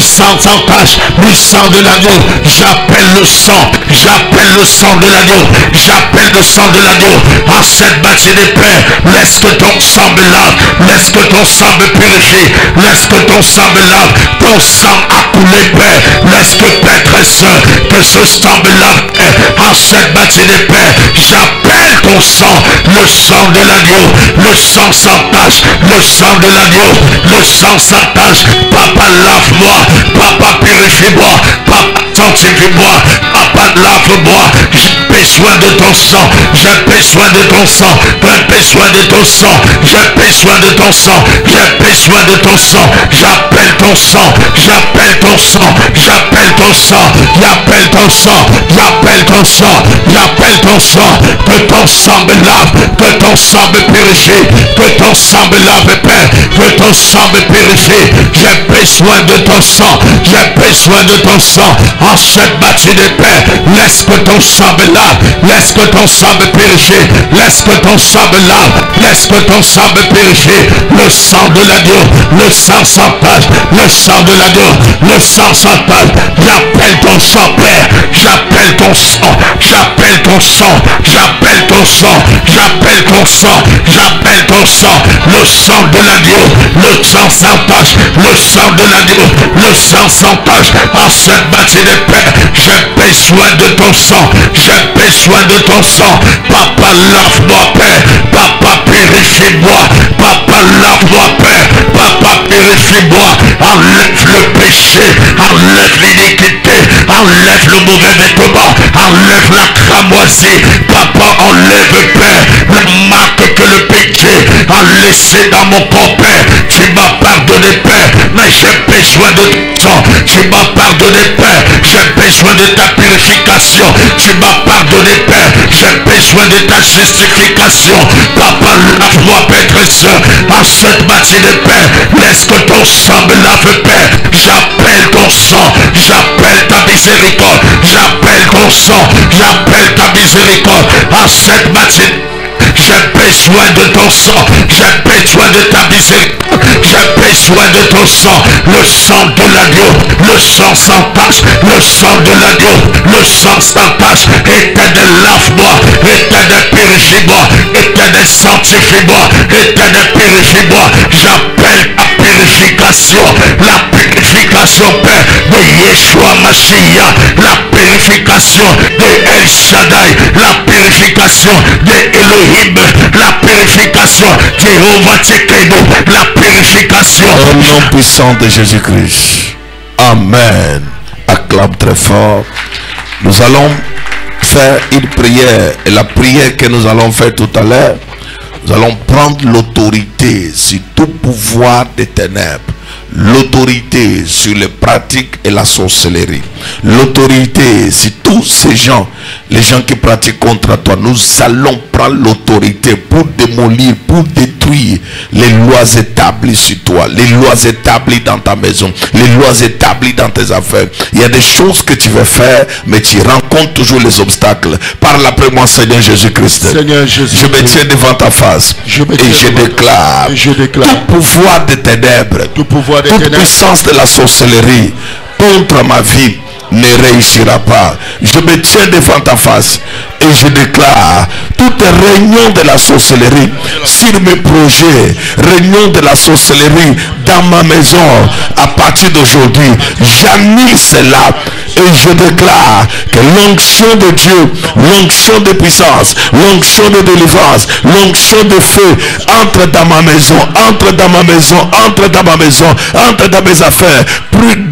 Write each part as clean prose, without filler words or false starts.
sang sans tache, le sang de l'agneau. J'appelle le sang de l'agneau. J'appelle le sang de l'agneau. En cette matinée, Père, laisse que ton sang me lave. Laisse que ton sang me purifie. Laisse que ton sang me lave. Ton sang a coulé, Père. Laisse que Père très saint, que ce sang me lave, Père. En cette matinée, Père, j'appelle ton sang, le sang de l'agneau, le sang sans tache, le sang de l'agneau, le sang sans tache. Papa, lave-moi. Papa, purifie-moi. Papa, sanctifie-moi. Papa, lave-moi. J'ai besoin de ton sang. J'ai besoin de ton sang. J'ai besoin de ton sang. J'ai besoin de ton sang. J'ai besoin de ton sang. J'appelle ton sang. J'appelle ton sang. J'appelle ton sang. J'appelle ton sang. J'appelle ton sang. J'appelle ton sang. Que ton sang me lave. Que ton sang me purifie. Que ton sang me lave, Père. Que ton sang me purifie. J'ai besoin de ton sang. J'ai besoin de ton sang. En cette matinée, Père, laisse que ton sang me lave. Laisse que ton sang me purifie. Laisse que ton sang me lave. Laisse que ton sang me purifie. Le sang de l'agneau. Le sang sans tache. Le sang de l'agneau. Le sang sans tache. J'appelle ton sang, Père. J'appelle ton sang. J'appelle ton sang. J'appelle ton sang. J'appelle ton sang. J'appelle ton sang. Le sang de l'agneau. Le sang sans tache. Le sang de l'agneau. Le sang sans tache. En cette matinée, Père, j'ai besoin de ton sang. J'ai besoin de ton sang. Papa, lave-moi, Père. Papa, purifie-moi. Papa, lave-moi, Père. Papa, purifie-moi. Enlève le péché. Enlève l'iniquité. Enlève le mauvais vêtement. Enlève la cramoisie. Papa, enlève, Père, la marque que le péché a laissé dans mon corps, Père. Tu m'as pardonné, Père, mais j'ai besoin de ton sang. Tu m'as pardonné, Père. J'ai besoin de ta purification. Tu m'as pardonné, Père. J'ai besoin de ta justification. Papa, lave-moi, Père très saint. En cette matinée, Père, laisse que ton sang me lave, Père. J'appelle ton sang. J'appelle ta miséricorde. J'appelle ton sang. J'appelle ta miséricorde. En cette matinée, j'ai besoin de ton sang. J'ai besoin de ta miséricorde. J'ai besoin de ton sang. Le sang de l'agneau. Le sang sans tache. Le sang de l'agneau. Le sang sans tache. Éternel, lave-moi. Éternel, purifie-moi. Éternel, sanctifie-moi. Éternel, purifie-moi. J'appelle ta purification. La purification, Père, de Yeshua Mashiach. La purification de El Shaddai. La purification de Elohim. La purification de Jéhovah Tsidkenu. La purification. Au nom puissant de Jésus-Christ. Amen. Acclame très fort. Nous allons faire une prière. Et la prière que nous allons faire tout à l'heure, nous allons prendre l'autorité sur tout pouvoir des ténèbres. L'autorité sur les pratiques et la sorcellerie. L'autorité sur tous ces gens, les gens qui pratiquent contre toi. Nous allons prendre l'autorité pour démolir, pour détruire les lois établies sur toi, les lois établies dans ta maison, les lois établies dans tes affaires. Il y a des choses que tu veux faire, mais tu rencontres toujours les obstacles. Parle après moi, Seigneur Jésus-Christ. Seigneur Jésus, je me tiens devant ta face et je déclare tout pouvoir des ténèbres, toute puissance de la sorcellerie contre ma vie ne réussira pas. Je me tiens devant ta face et je déclare toute réunion de la sorcellerie sur mes projets, réunion de la sorcellerie dans ma maison, à partir d'aujourd'hui, j'annule cela et je déclare que l'onction de Dieu, l'onction de puissance, l'onction de délivrance, l'onction de feu entre dans ma maison, entre dans ma maison, entre dans ma maison, entre dans mes affaires,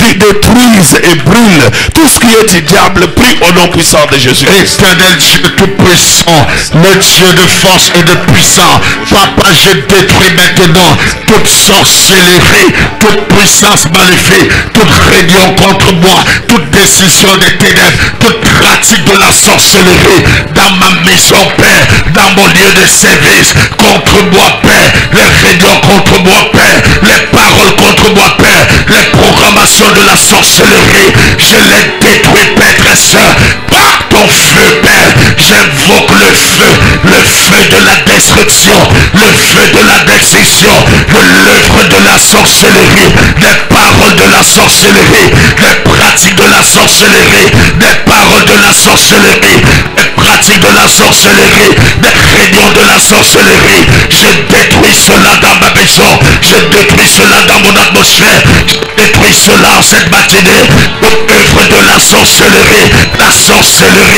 détruise et brûle tout ce qui est du diable, prie au nom puissant de Jésus. Éternel Dieu tout-puissant, le Dieu de force et de puissance, Papa, je détruis maintenant toute sorcellerie, toute puissance maléfique, toute réunion contre moi, toute décision des ténèbres, toute pratique de la sorcellerie dans ma maison, Père, dans mon lieu de service, contre moi, Père, les réunions contre moi, Père, les paroles contre moi, Père, les programmations de la sorcellerie, je les détruis, Père très saint, par ton feu, Père. J'invoque le le feu de la destruction, le feu de la destruction, de l'œuvre de la sorcellerie, des paroles de la sorcellerie, des pratiques de la sorcellerie, des paroles de la sorcellerie, des pratiques de la sorcellerie, des réunions de la sorcellerie. Je détruis cela dans ma maison, je détruis cela dans mon atmosphère, je détruis cela en cette matinée. L'œuvre de la sorcellerie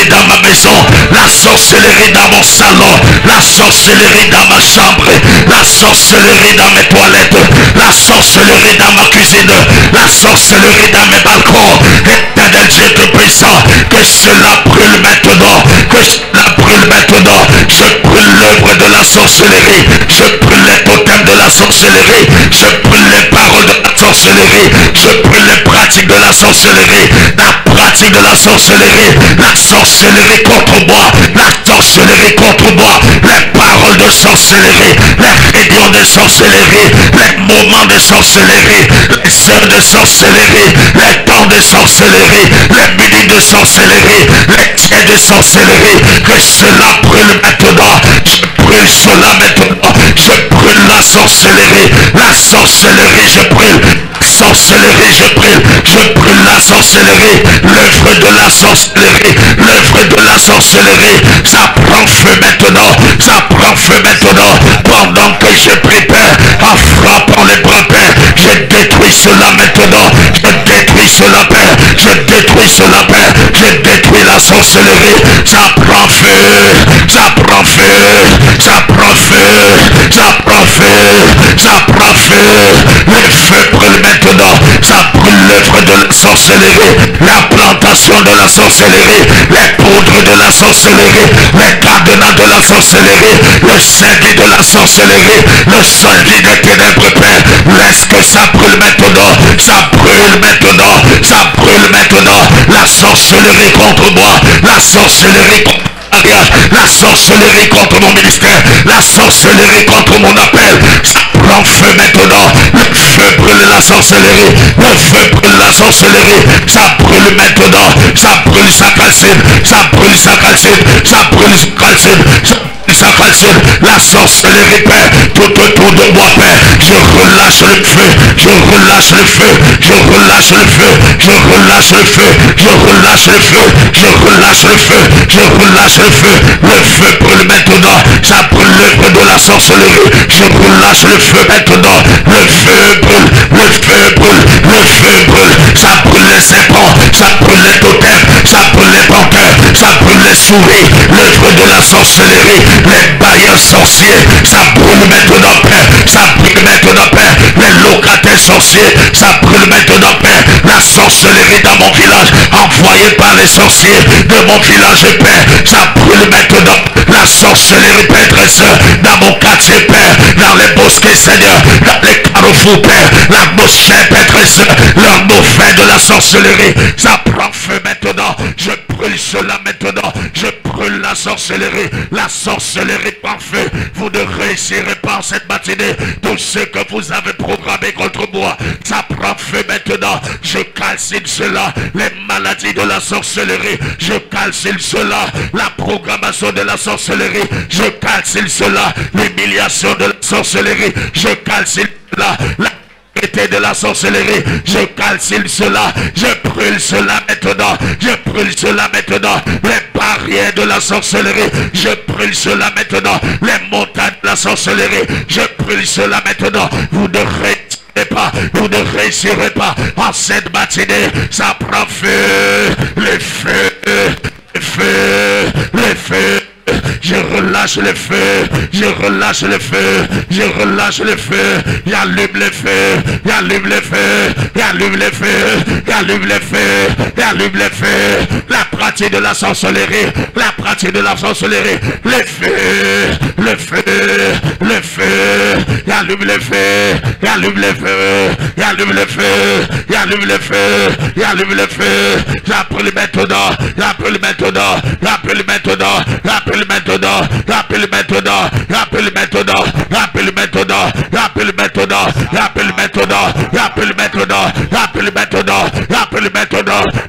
dans ma maison, la sorcellerie dans mon salon, la sorcellerie dans ma chambre, la sorcellerie dans mes toilettes, la sorcellerie dans ma cuisine, la sorcellerie dans mes balcons. Éternel Dieu Tout-Puissant, que cela brûle maintenant, que cela brûle maintenant. Je brûle l'œuvre de la sorcellerie, je brûle les totems de la sorcellerie, je brûle les paroles de la sorcellerie, je brûle les pratiques de la sorcellerie, la pratique de la sorcellerie contre moi, la sorcellerie contre moi, les paroles de sorcellerie, les réunions de sorcellerie, les moments de sorcellerie, les heures de sorcellerie, les temps de sorcellerie, les minutes de sorcellerie, les tiers de sorcellerie, que cela brûle maintenant. Je brûle cela maintenant, je brûle la sorcellerie, je brûle. Sorcellerie, je brûle la sorcellerie, l'œuvre de la sorcellerie, ça prend feu maintenant, pendant que je prépare en frappant les bras, Père, je détruis cela maintenant, je détruis cela, Père, je détruis la sorcellerie, ça prend feu, le feu brûle maintenant, ça brûle l'œuvre de la sorcellerie, la plantation de la sorcellerie, les poudres de la sorcellerie, les cadenas de la sorcellerie, le sainteté de la sorcellerie, le soldat des ténèbres, Père, laisse que ça brûle maintenant, la sorcellerie contre moi, la sorcellerie contre la sorcellerie contre mon ministère, la sorcellerie contre mon appel, ça prend feu maintenant. Le feu brûle la sorcellerie, ça brûle maintenant, ça brûle sa calcine, la sorcellerie, Père, tout autour de moi, Père, je relâche le feu, le feu brûle maintenant, ça brûle l'œuvre de la sorcellerie, je relâche le feu maintenant, le feu brûle, ça brûle les serpents, ça brûle les totems, ça brûle les panthères, ça brûle les souris, l'œuvre de la sorcellerie, les bailleurs sorciers, ça brûle maintenant, Père, les locataires sorciers, ça brûle maintenant, Père, la sorcellerie dans mon village, envoyée par les sorciers de mon village, Père, ça brûle maintenant, la sorcellerie, Père, dans mon quartier, Père, dans les bosquets, Seigneur, dans les carrefours, Père, l'atmosphère, Père, l'atmosphère de la sorcellerie, ça prend feu maintenant, je brûle cela maintenant, je brûle la sorcellerie prend feu, vous ne réussirez pas en cette matinée, tout ce que vous avez programmé contre moi, ça prend feu maintenant, je calcine cela, les maladies de la sorcellerie, je calcine cela, la programmation de la sorcellerie, je calcine cela, l'humiliation de la sorcellerie, je calcine cela, la de la sorcellerie, je calcine cela, je brûle cela maintenant, les barrières de la sorcellerie, je brûle cela maintenant, les montagnes de la sorcellerie, je brûle cela maintenant, vous ne réussirez pas en cette matinée, ça prend feu, le feu, je relâche le feu, j'allume le feu, la pratique de la sorcellerie, le feu, j'allume le feu,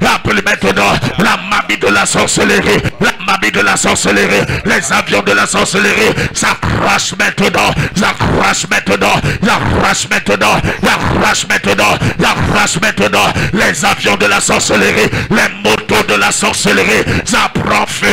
j'appelle maintenant, la mamie de la sorcellerie, la mamie de la sorcellerie, les avions de la sorcellerie, ça crache maintenant, ça crache maintenant, ça crache maintenant, ça crache maintenant, ça crache maintenant, les avions de la sorcellerie, les motos de la sorcellerie, ça prend feu,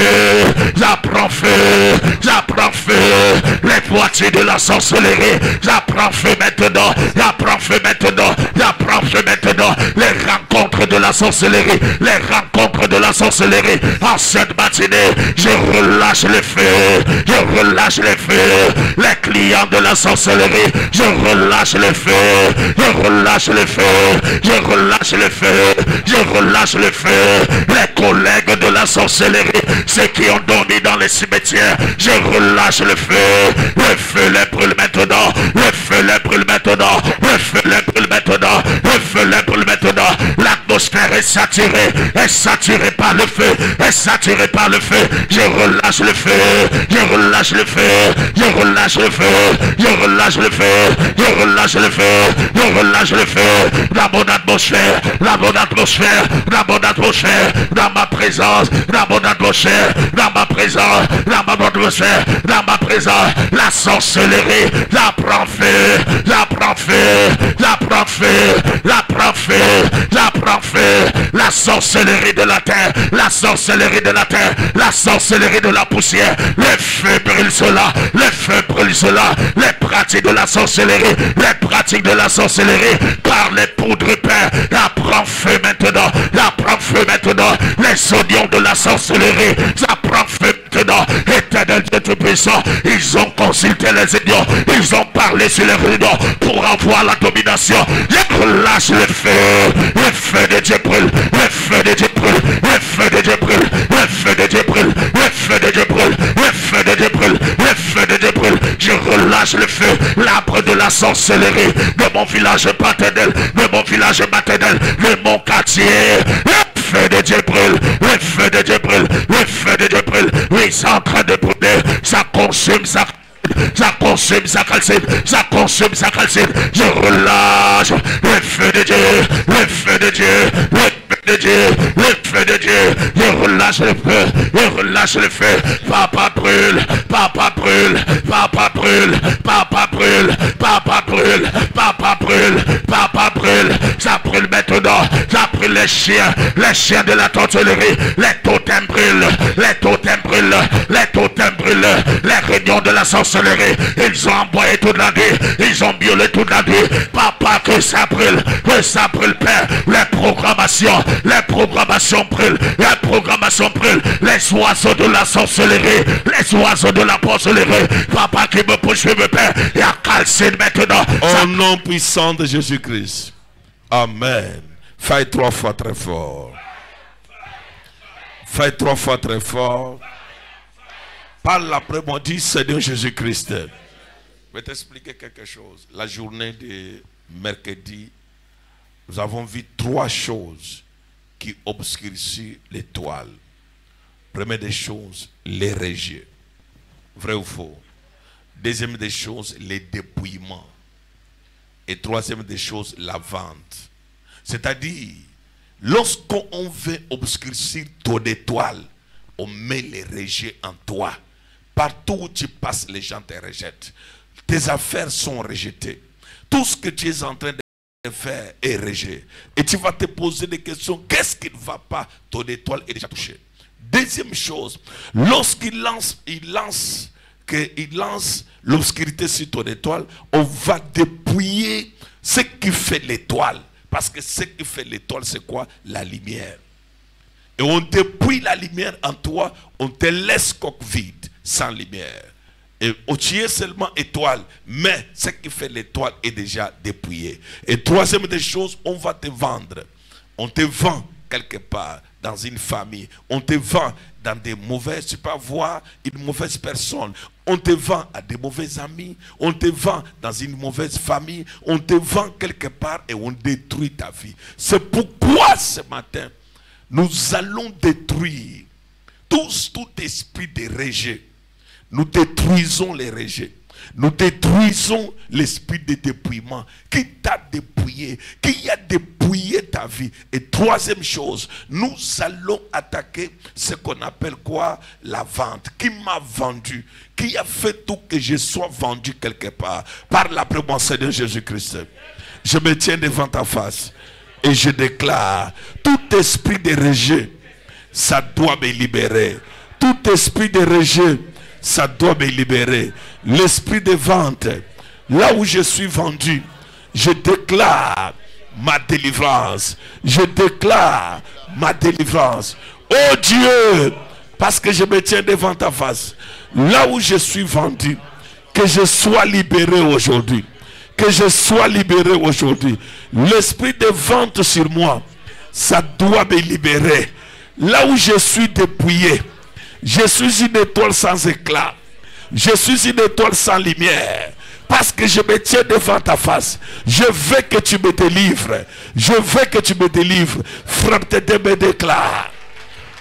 ça prend feu, ça prend feu, les voitures de la sorcellerie, ça prend feu maintenant, ça prend feu maintenant, ça prend feu maintenant, les rencontres de la sorcellerie, les rencontres de la sorcellerie, en cette matinée, je relâche le feu, je relâche le feu, les clients de la sorcellerie, je relâche le feu, je relâche le feu, je relâche le feu, je relâche le feu, les collègues de la sorcellerie, ceux qui ont dormi dans les cimetières, je relâche le feu les brûle maintenant, le feu les brûle maintenant, le feu les brûle maintenant, le feu les brûle maintenant, l'atmosphère est saturée par le feu, est saturée par le feu, je relâche le feu, je relâche le feu, je relâche le feu, je relâche le feu, je relâche le feu, je relâche le feu, dans mon atmosphère, dans mon atmosphère, dans mon atmosphère, dans ma présence, dans mon atmosphère, dans ma présence, dans ma atmosphère, dans ma présence, la sorcellerie, la prend feu, la prend feu, la prend feu, la prend feu, la prend feu, la sorcellerie de la terre, la sorcellerie de la terre, la sorcellerie de la poussière, le feu brûle cela, le feu brûle cela, les pratiques de la sorcellerie, les pratiques de la sorcellerie, par les poudres pères, la prend feu maintenant, la prend feu maintenant, les oignons de la sorcellerie, ça prend feu maintenant, éternel Dieu Tout-Puissant, ils ont consulté les oignons, ils ont parlé sur les réunions pour avoir la domination, je relâche le feu de Dieu brûle, le feu de Dieu brûle, le feu de Dieu brûle, le feu de Dieu brûle, le feu de Dieu brûle, le feu de Dieu brûle, le feu de Dieu brûle, je relâche le feu, l'arbre de la sorcellerie, de mon village paternel, de mon village maternel, de mon quartier, le feu de Dieu brûle, le feu de Dieu brûle, le feu de Dieu brûle, oui, c'est en train de brûler, ça consume, ça consume, ça calcine, ça consume, ça calcine, je relâche le feu de Dieu, le feu de Dieu, le feu de Dieu, le feu de Dieu, je relâche le feu, je relâche le feu, papa brûle, papa brûle, papa brûle, papa brûle, papa brûle, papa brûle, papa brûle, ça brûle maintenant, ça brûle les chiens de la sorcellerie, les totems brûlent, les totems brûlent, les totems brûlent, les réunions de la sorcellerie, ils ont envoyé toute la nuit, ils ont violé toute la nuit, papa que ça brûle, Père, les programmations brûlent, les programmations brûlent, les oiseaux de la sorcellerie, les oiseaux de la sorcellerie, papa qui me poursuit, Père, et à calcine maintenant. Au nom puissant de Jésus-Christ. Amen. Fais 3 fois très fort. Fais 3 fois très fort. Parle après moi, dis Seigneur Jésus-Christ. Je vais t'expliquer quelque chose. La journée de mercredi, nous avons vu 3 choses qui obscurcissent l'étoile. Première des choses, les rejets. Vrai ou faux? Deuxième des choses, les dépouillements. Et troisième des choses, la vente. C'est-à-dire, lorsqu'on veut obscurcir ton étoile, on met les rejets en toi. Partout où tu passes, les gens te rejettent. Tes affaires sont rejetées. Tout ce que tu es en train de faire est rejeté. Et tu vas te poser des questions. Qu'est-ce qui ne va pas? Ton étoile est déjà touchée. Deuxième chose, lorsqu'il lance l'obscurité sur ton étoile, on va dépouiller ce qui fait l'étoile. Parce que ce qui fait l'étoile, c'est quoi? La lumière. Et on dépouille la lumière en toi, on te laisse coque vide, sans lumière. Et tu es seulement étoile, mais ce qui fait l'étoile est déjà dépouillé. Et troisième des choses, on va te vendre. On te vend quelque part, dans une famille. On te vend dans des mauvaises, tu peux voir une mauvaise personne. On te vend à des mauvais amis. On te vend dans une mauvaise famille. On te vend quelque part et on détruit ta vie. C'est pourquoi ce matin, nous allons détruire tout esprit de rejet. Nous détruisons les rejets. Nous détruisons l'esprit de dépouillement qui t'a dépouillé, qui a dépouillé ta vie. Et troisième chose, nous allons attaquer ce qu'on appelle quoi? La vente. Qui m'a vendu? Qui a fait tout que je sois vendu quelque part? Par l'appel de mon Seigneur Jésus-Christ. Je me tiens devant ta face et je déclare, tout esprit de rejet, ça doit me libérer. Tout esprit de rejet, ça doit me libérer. L'esprit de vente, là où je suis vendu, je déclare ma délivrance. Je déclare ma délivrance. Oh Dieu, parce que je me tiens devant ta face, là où je suis vendu, que je sois libéré aujourd'hui. Que je sois libéré aujourd'hui. L'esprit de vente sur moi, ça doit me libérer. Là où je suis dépouillé, je suis une étoile sans éclat. Je suis une étoile sans lumière. Parce que je me tiens devant ta face. Je veux que tu me délivres. Je veux que tu me délivres. Frappe tes deux mains, déclare.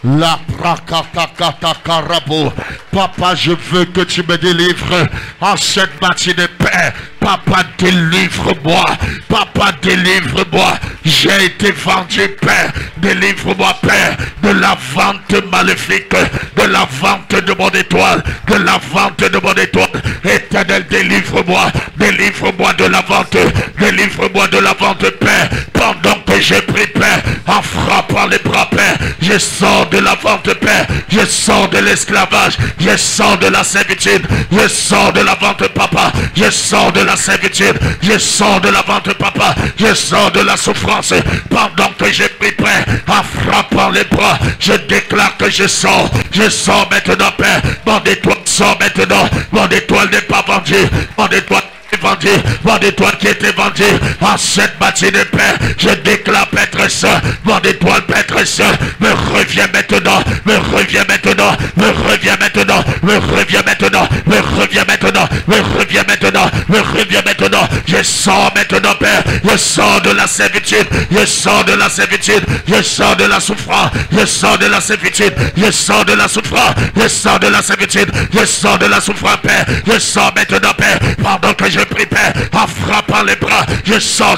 La prakatakakarabo. Papa, je veux que tu me délivres en cette matinée, Père. Papa, délivre-moi. Papa, délivre-moi. J'ai été vendu, Père. Délivre-moi, Père, de la vente maléfique, de la vente de mon étoile, de la vente de mon étoile. Éternel, délivre-moi. Délivre-moi de la vente. Délivre-moi de la vente, Père. Pendant que je prie, Père, en frappant les bras, Père, je sors de la vente, Père. Je sors de l'esclavage. Je sors de la servitude. Je sors de la vente, Papa. Je sors de la servitude. Je sors de la vente, Papa. Je sors de la souffrance. Pendant que je prie, Père, en frappant les bras, je déclare que je sors. Je sors maintenant, Père. Mon étoile sort maintenant. Mon étoile n'est pas vendue. Mon étoile vendu, mon étoile qui était vendue en cette matinée, Père, je déclare, Père Saint, mon étoile, Père Saint, me revient maintenant, me revient maintenant, me revient maintenant, me revient maintenant, me revient maintenant, me revient maintenant, me revient maintenant. Je sors maintenant, Père, je sors de la servitude, je sors de la servitude, je sors de la souffrance, je sors de la servitude, je sors de la souffrance, je sors de la servitude, je sors de la souffrance, Père, je sors maintenant, Père, pendant que je prie, Père, en frappant les bras, je sors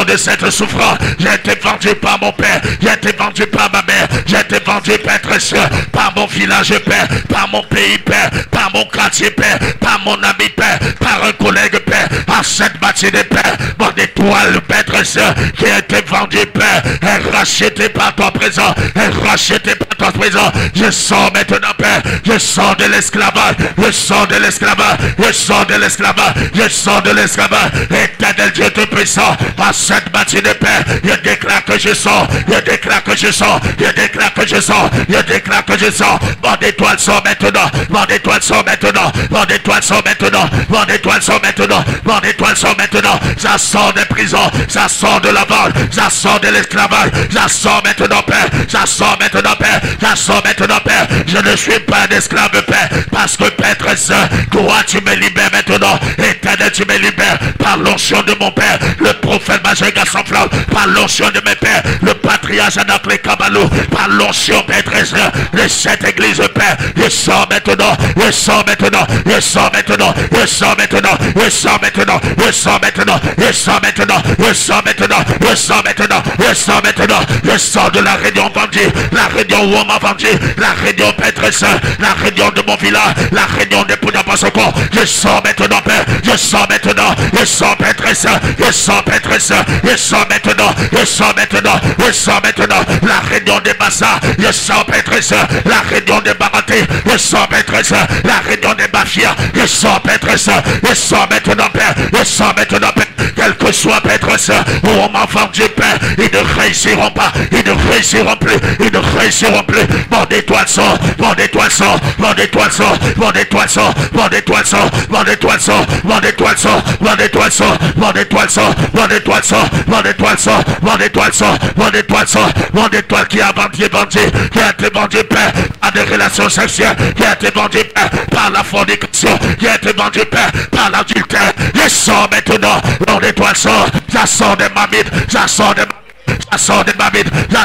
de cette souffrance. J'ai été vendu par mon Père, j'ai été vendu par ma mère, j'ai été vendu, Père très soeur, par mon village, Père, par mon pays, Père, par mon quartier, Père, par mon ami, Père, par un collègue, Père, en cette matinée, Père, mon étoile, Père très soeur, qui a été vendue, Père, est rachetée par ton présent, est rachetée par ton présent. Je sors maintenant, Père, je sors de l'esclavage, je sors de l'esclavage, je sors de l'esclavage, je sors de l'esclavage. Éternel Dieu Tout-Puissant, à cette matinée, Père, je déclare que je sors, je déclare que je sors, je déclare que je sors, je déclare que je sors. Mon étoile sort maintenant, mon étoile sort maintenant, mon étoile sort maintenant, mon étoile sort maintenant, mon étoile sort maintenant. Ça sort des prisons, ça sort de la vente, ça sort de l'esclavage, ça sort maintenant, Père, ça sort maintenant, Père, ça sort maintenant, Père. Je ne suis pas un esclave, Père, parce que Père très saint, toi tu me libères maintenant. Éternel, tu me libères par l'onction de mon Père, le prophète Major Gaston Flamme, par l'onction de mes pères, le patriarche Anacle Kabalou, par l'onction, Père très saint, de cette église, Père. Je sors maintenant, je sors maintenant, je sors maintenant, je sors maintenant, je sors maintenant, je sors maintenant, je sors maintenant, je sors maintenant, je sors maintenant, je sors maintenant, je sors de la réunion vendue, la réunion où on m'a vendu, la réunion, Père très saint, la réunion de mon village, la réunion de Poudapasoko. Je sors maintenant, Père, je sors maintenant, je sors, Père très saint, je sors, Père très saint, je sors maintenant, je sors maintenant, je sors maintenant, la réunion des Bassa, je sors, Père très saint, la réunion des Baraté, je sors, Père très saint, la réunion des Bafia, je sors, Père très saint, je sors maintenant, Père, je sors maintenant, Père, quel que soit, Père très saint, où on m'a vendu, Père, ils ne réussiront pas, ils ne réussiront plus, ils ne réussiront plus. Mon étoile sort, mon étoile sort, mon étoile sort, mon étoile sort, mon étoile sort, mon étoile sort, mon étoile sort, mon étoile sort, mon étoile sort, mon étoile sort, mon étoile sort, mon étoile sort, mon étoile sort, mon étoile qui a vendu, qui a été vendu, Père, à des relations sexuelles, qui a été vendu, Père, par la fornication, qui a été vendu, Père, par l'adultère. Je sors maintenant, mon étoile sort, ça sort des mamites, ça sort des ça sort des babites, ça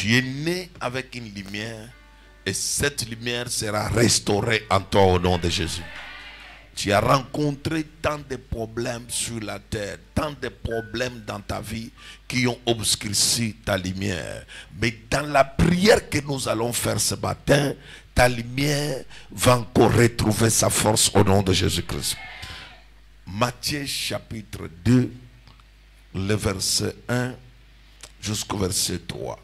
Tu es né avec une lumière et cette lumière sera restaurée en toi au nom de Jésus. Tu as rencontré tant de problèmes sur la terre, tant de problèmes dans ta vie qui ont obscurci ta lumière. Mais dans la prière que nous allons faire ce matin, ta lumière va encore retrouver sa force au nom de Jésus-Christ. Matthieu chapitre 2, le verset 1 jusqu'au verset 3.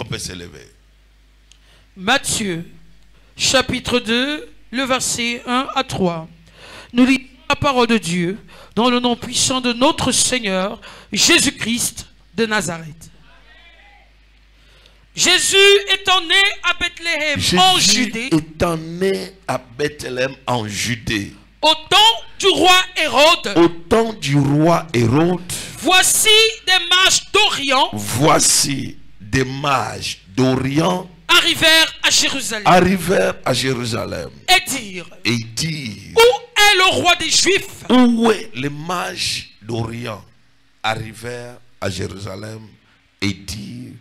On peut s'élever. Matthieu chapitre 2, le verset 1 à 3. Nous lisons la parole de Dieu dans le nom puissant de notre Seigneur Jésus-Christ de Nazareth. Jésus étant né à Bethléem en Judée. Étant né à Bethléem en Judée. Au temps du roi Hérode. Au temps du roi Hérode. Voici des mages d'Orient. Voici des mages d'Orient. Arrivèrent à Jérusalem. Arrivèrent à Jérusalem. Et dirent. Et dirent. Où est le roi des Juifs? Où est les mages d'Orient? Arrivèrent à Jérusalem et dirent.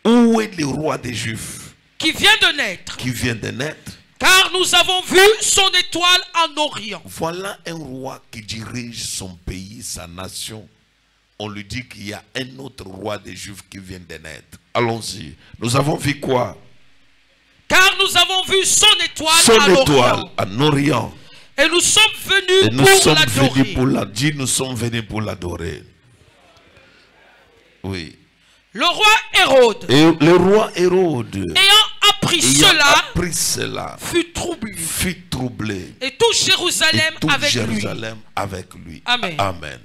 Où est le roi des Juifs? Qui vient de naître. Qui vient de naître. Car nous avons vu son étoile en Orient. Voilà un roi qui dirige son pays, sa nation. On lui dit qu'il y a un autre roi des Juifs qui vient de naître. Allons-y. Nous avons vu quoi? Car nous avavons vu son étoile en Orient. Et nous sommes venus pour l'adorer. Nous sommes venus pour l'adorer. Oui. Le roi Hérode. Et le roi Hérode. Ayant appris cela. Fut troublé. Et tout Jérusalem, avec lui. Amen. Amen.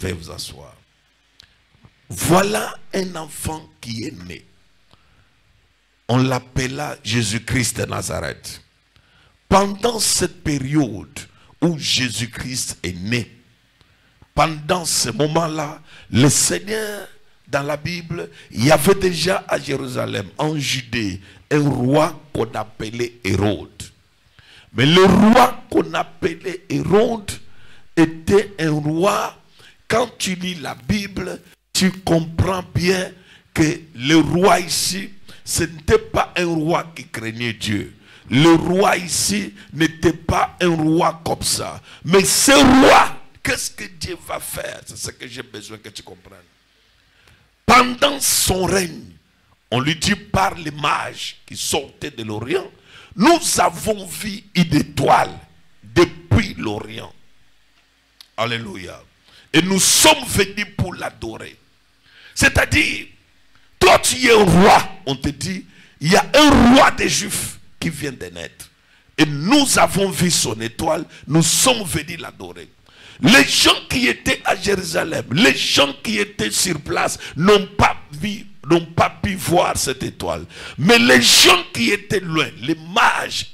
Veuillez vous asseoir. Voilà un enfant qui est né. On l'appela Jésus-Christ de Nazareth. Pendant cette période où Jésus-Christ est né, pendant ce moment-là, le Seigneur, dans la Bible, il y avait déjà à Jérusalem, en Judée, un roi qu'on appelait Hérode. Mais le roi qu'on appelait Hérode était un roi, quand tu lis la Bible, tu comprends bien que le roi ici, ce n'était pas un roi qui craignait Dieu. Le roi ici n'était pas un roi comme ça. Mais ce roi, qu'est-ce que Dieu va faire? C'est ce que j'ai besoin que tu comprennes. Pendant son règne, on lui dit par les mages qui sortaient de l'Orient, nous avons vu une étoile depuis l'Orient. Alléluia. Et nous sommes venus pour l'adorer. C'est-à-dire, toi tu es un roi, on te dit, il y a un roi des Juifs qui vient de naître. Et nous avons vu son étoile, nous sommes venus l'adorer. Les gens qui étaient à Jérusalem, les gens qui étaient sur place n'ont pas pu voir cette étoile. Mais les gens qui étaient loin, les mages,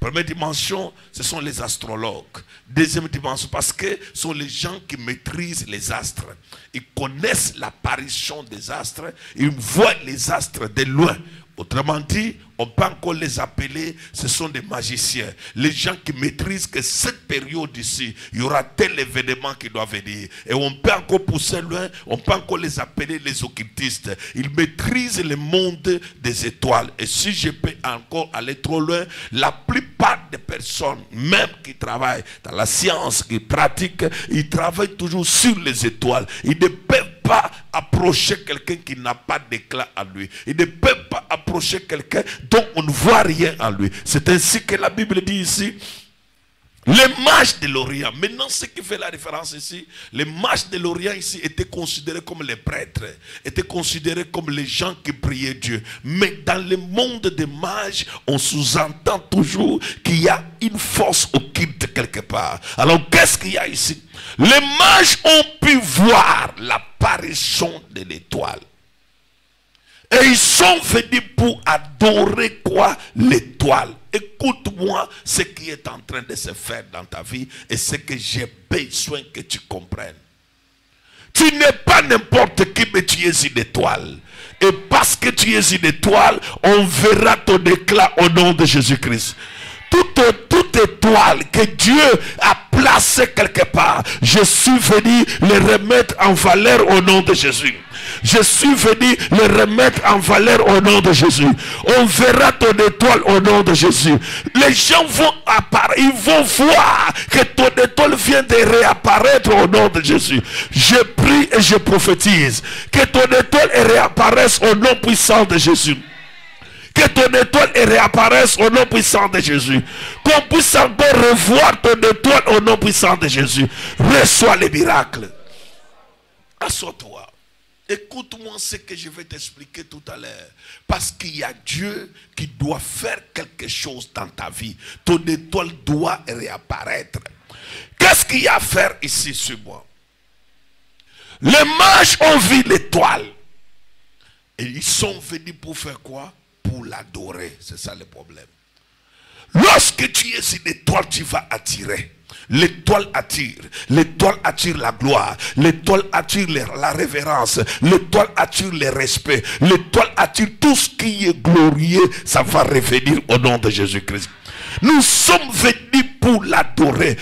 première dimension, ce sont les astrologues. Deuxième dimension, parce que ce sont les gens qui maîtrisent les astres. Ils connaissent l'apparition des astres, ils voient les astres de loin. Autrement dit, on peut encore les appeler, ce sont des magiciens. Les gens qui maîtrisent que cette période ici, il y aura tel événement qui doit venir. Et on peut encore pousser loin, on peut encore les appeler les occultistes. Ils maîtrisent le monde des étoiles. Et si je peux encore aller trop loin, la plupart des personnes, même qui travaillent dans la science, qui pratiquent, ils travaillent toujours sur les étoiles. Ils ne peuvent pas approcher quelqu'un qui n'a pas d'éclat en lui. Ils ne peuvent pas approcher quelqu'un dont on ne voit rien en lui. C'est ainsi que la Bible dit ici, les mages de l'Orient. Maintenant, ce qui fait la différence ici, les mages de l'Orient ici étaient considérés comme les prêtres, étaient considérés comme les gens qui priaient Dieu. Mais dans le monde des mages, on sous-entend toujours qu'il y a une force occulte quelque part. Alors, qu'est-ce qu'il y a ici? Les mages ont pu voir l'apparition de l'étoile. Et ils sont venus pour adorer quoi? L'étoile. Écoute-moi ce qui est en train de se faire dans ta vie et ce que j'ai besoin que tu comprennes. Tu n'es pas n'importe qui, mais tu es une étoile. Et parce que tu es une étoile, on verra ton éclat au nom de Jésus-Christ. Toute étoile que Dieu a placée quelque part, je suis venu les remettre en valeur au nom de Jésus. Je suis venu le remettre en valeur au nom de Jésus. On verra ton étoile au nom de Jésus. Les gens vont apparaître, ils vont voir que ton étoile vient de réapparaître au nom de Jésus. Je prie et je prophétise que ton étoile réapparaisse au nom puissant de Jésus. Que ton étoile réapparaisse au nom puissant de Jésus. Qu'on puisse encore revoir ton étoile au nom puissant de Jésus. Reçois les miracles. Assois-toi. Écoute-moi ce que je vais t'expliquer tout à l'heure. Parce qu'il y a Dieu qui doit faire quelque chose dans ta vie. Ton étoile doit réapparaître. Qu'est-ce qu'il y a à faire ici sur moi? Les mages ont vu l'étoile. Et ils sont venus pour faire quoi? Pour l'adorer. C'est ça le problème. Lorsque tu es une étoile, tu vas attirer. L'étoile attire. L'étoile attire la gloire. L'étoile attire la révérence. L'étoile attire le respect. L'étoile attire tout ce qui est glorieux. Ça va revenir au nom de Jésus-Christ. Nous sommes venus pour l'adorer.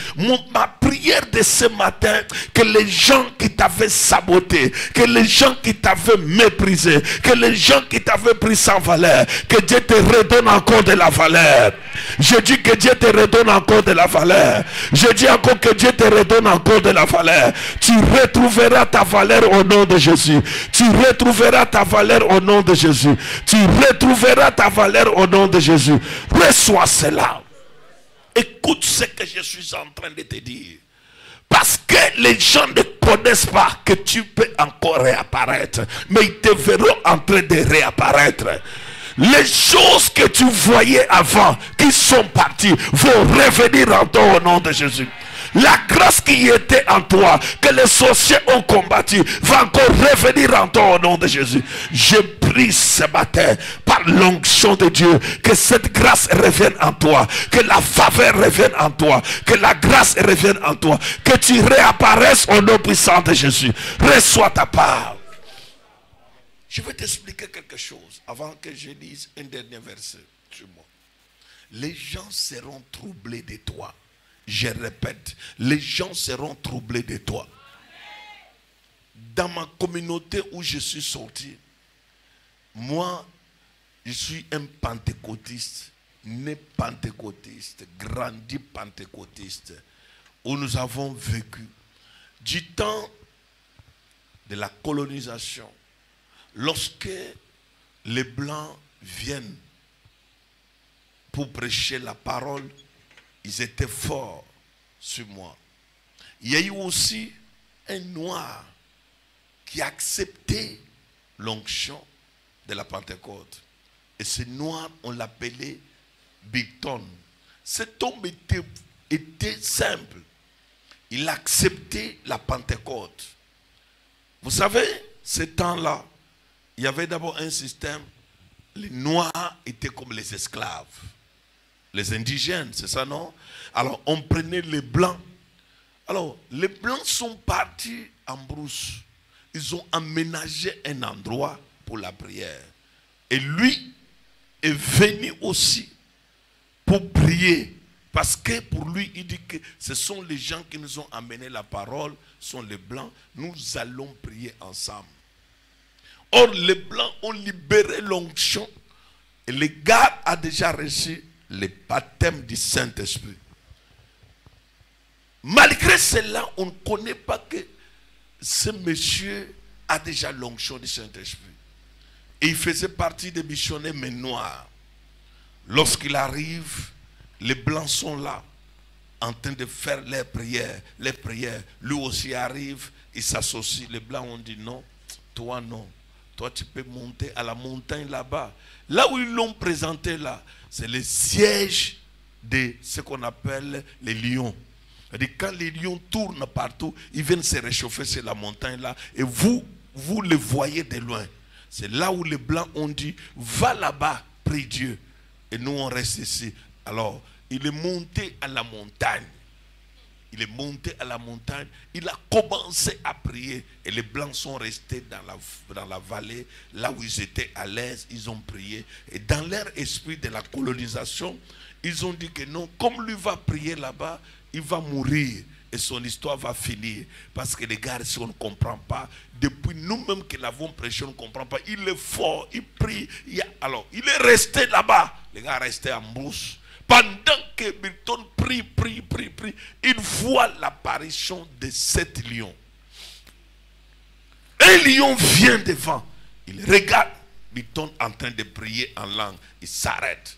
Ma prière de ce matin, que les gens qui t'avaient saboté, que les gens qui t'avaient méprisé, que les gens qui t'avaient pris sans valeur, que Dieu te redonne encore de la valeur. Je dis que Dieu te redonne encore de la valeur. Je dis encore que Dieu te redonne encore de la valeur. Tu retrouveras ta valeur au nom de Jésus. Tu retrouveras ta valeur au nom de Jésus. Tu retrouveras ta valeur au nom de Jésus. Reçois cela. Écoute ce que je suis en train de te dire. Parce que les gens ne connaissent pas que tu peux encore réapparaître. Mais ils te verront en train de réapparaître. Les choses que tu voyais avant, qui sont parties, vont revenir en toi au nom de Jésus. La grâce qui était en toi, que les sorciers ont combattu, va encore revenir en toi au nom de Jésus. Je prie ce matin, par l'onction de Dieu, que cette grâce revienne en toi, que la faveur revienne en toi, que la grâce revienne en toi, que tu réapparaisses au nom puissant de Jésus. Reçois ta part. Je vais t'expliquer quelque chose avant que je lise un dernier verset sur moi. Les gens seront troublés de toi. Je répète, les gens seront troublés de toi. Dans ma communauté où je suis sorti, moi, je suis un pentecôtiste, né pentecôtiste, grandi pentecôtiste, où nous avons vécu du temps de la colonisation. Lorsque les Blancs viennent pour prêcher la parole, ils étaient forts sur moi. Il y a eu aussi un noir qui a accepté l'onction de la Pentecôte. Et ce noir, on l'appelait Bigton. Cet homme était simple. Il acceptait la Pentecôte. Vous savez, ce temps-là, il y avait d'abord un système. Les noirs étaient comme les esclaves. Les indigènes, c'est ça, non? Alors, on prenait les blancs. Alors, les blancs sont partis en brousse. Ils ont aménagé un endroit pour la prière. Et lui est venu aussi pour prier. Parce que pour lui, il dit que ce sont les gens qui nous ont amené la parole, sont les blancs. Nous allons prier ensemble. Or, les blancs ont libéré l'onction. Et le gars a déjà reçu le baptême du Saint-Esprit. Malgré cela, on ne connaît pas que ce monsieur a déjà l'onction du Saint-Esprit. Et il faisait partie des missionnaires mais noirs. Lorsqu'il arrive, les blancs sont là, en train de faire leurs prières. Les prières. Lui aussi arrive, il s'associe. Les blancs ont dit non, toi non. Toi tu peux monter à la montagne là-bas. Là où ils l'ont présenté là, c'est le siège de ce qu'on appelle les lions. C'est-à-dire quand les lions tournent partout, ils viennent se réchauffer sur la montagne là. Et vous les voyez de loin. C'est là où les blancs ont dit, va là-bas, prie Dieu. Et nous on reste ici. Alors, il est monté à la montagne. Il est monté à la montagne. Il a commencé à prier. Et les blancs sont restés dans la vallée, là où ils étaient à l'aise. Ils ont prié. Et dans leur esprit de la colonisation, ils ont dit que non, comme lui va prier là-bas, il va mourir. et son histoire va finir. Parce que les gars, si on ne comprend pas, depuis nous-mêmes qui l'avons prêché, on ne comprend pas. Il est fort, il prie. Alors, il est resté là-bas. Les gars restaient en brousse. Pendant que Milton prie, il voit l'apparition de 7 lions. Un lion vient devant. Il regarde Milton en train de prier en langue. Il s'arrête.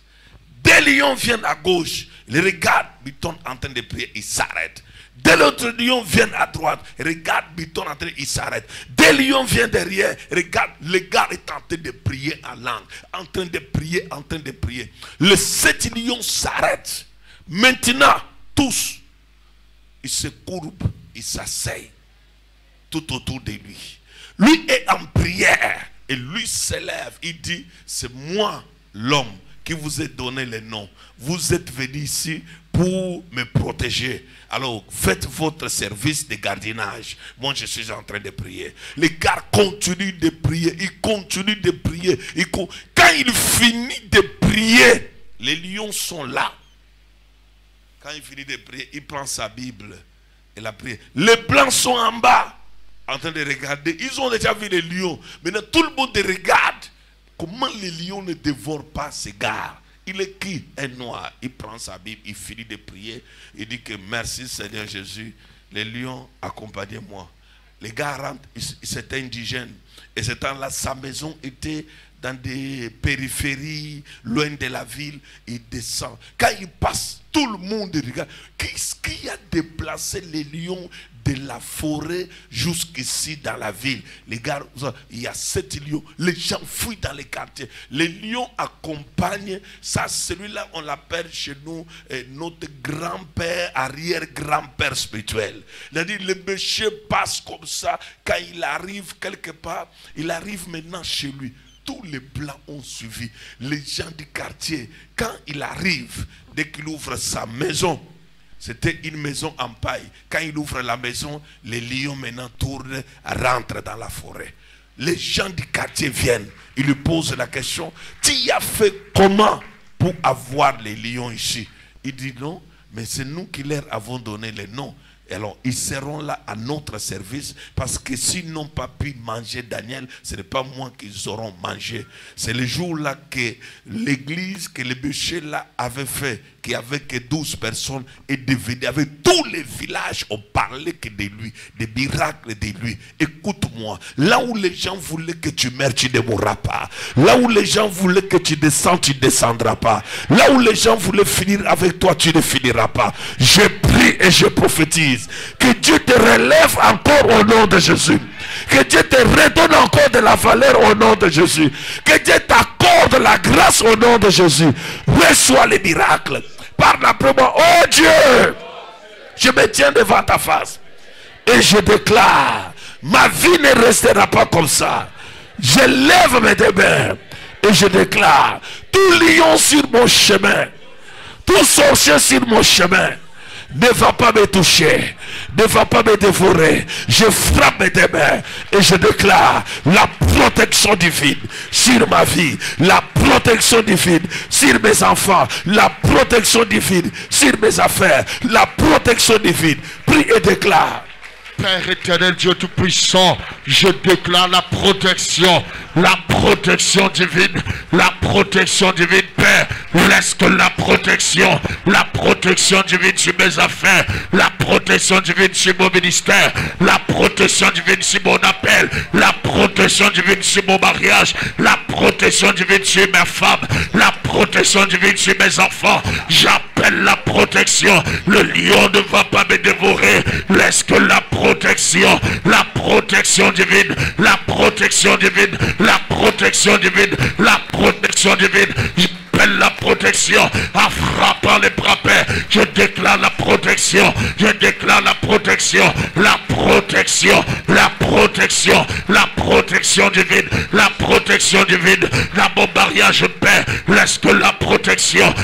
2 lions viennent à gauche. Il regarde Milton en train de prier. Il s'arrête. 2 autres lions viennent à droite. Regarde Milton en train de... Il s'arrête. 2 lions viennent derrière. Regarde, le gars est en train de prier en langue. En train de prier. Les 7 lions s'arrêtent. Maintenant, tous, ils se courbent. Ils s'asseyent tout autour de lui. Lui est en prière. Et lui s'élève. Il dit, c'est moi l'homme qui vous ai donné les noms. Vous êtes venu ici pour me protéger. Alors faites votre service de gardiennage. Moi je suis en train de prier. Les gars continuent de prier. Ils continuent de prier. Quand il finit de prier, les lions sont là. Quand il finit de prier, il prend sa Bible et la prière. Les blancs sont en bas en train de regarder. Ils ont déjà vu les lions. Maintenant tout le monde regarde. Comment les lions ne dévorent pas ces gars? Il est qui? Un noir. Il prend sa Bible, il finit de prier. Il dit que merci Seigneur Jésus. Les lions, accompagnez-moi. Les gars rentrent, c'était indigène. Et ce temps-là, sa maison était dans des périphéries, loin de la ville. Il descend. Quand il passe, tout le monde regarde. Qu'est-ce qui a déplacé les lions de la forêt jusqu'ici dans la ville? Les gars, il y a 7 lions. Les gens fuient dans les quartiers. Les lions accompagnent. Ça, celui-là, on l'appelle chez nous notre grand-père, arrière-grand-père spirituel. Il a dit, le monsieur passe comme ça. Quand il arrive quelque part, il arrive maintenant chez lui. Tous les blancs ont suivi. Les gens du quartier, quand il arrive, dès qu'il ouvre sa maison, c'était une maison en paille. Quand il ouvre la maison, les lions maintenant tournent, rentrent dans la forêt. Les gens du quartier viennent. Ils lui posent la question, tu as fait comment pour avoir les lions ici? Il dit non, mais c'est nous qui leur avons donné les noms. Alors, ils seront là à notre service parce que s'ils n'ont pas pu manger Daniel, ce n'est pas moi qu'ils auront mangé. C'est le jour-là que l'église, que le bûcher là avait fait, qu'il n'y avait que 12 personnes et devenu, avec tous les villages, on parlait que de lui, des miracles de lui. Écoute-moi, là où les gens voulaient que tu meurs, tu ne mourras pas. Là où les gens voulaient que tu descends, tu ne descendras pas. Là où les gens voulaient finir avec toi, tu ne finiras pas. Je prie et je prophétise que Dieu te relève encore au nom de Jésus. Que Dieu te redonne encore de la valeur au nom de Jésus. Que Dieu t'accorde la grâce au nom de Jésus. Reçois les miracles. Parle après moi. Oh Dieu, je me tiens devant ta face et je déclare, ma vie ne restera pas comme ça. Je lève mes deux mains et je déclare, tout lion sur mon chemin, tout sorcier sur mon chemin, ne va pas me toucher, ne va pas me dévorer. Je frappe mes deux mains et je déclare la protection divine sur ma vie, la protection divine sur mes enfants, la protection divine sur mes affaires, la protection divine. Prie et déclare. Père éternel, Dieu tout-puissant, je déclare la protection divine, Père. Laisse que la protection divine sur mes affaires, la protection divine sur mon ministère, la protection divine sur mon appel, la protection divine sur mon mariage, la protection divine sur ma femme, la protection divine sur mes enfants. J'appelle la protection. Le lion ne va pas me dévorer. Laisse que la protection divine, la protection divine, la protection divine, la protection divine. J'appelle la protection en frappant les bras, Père. Je déclare la protection, je déclare la protection, la protection, la protection, la protection divine, la protection divine. Dans mon mariage, Père, laisse que la protection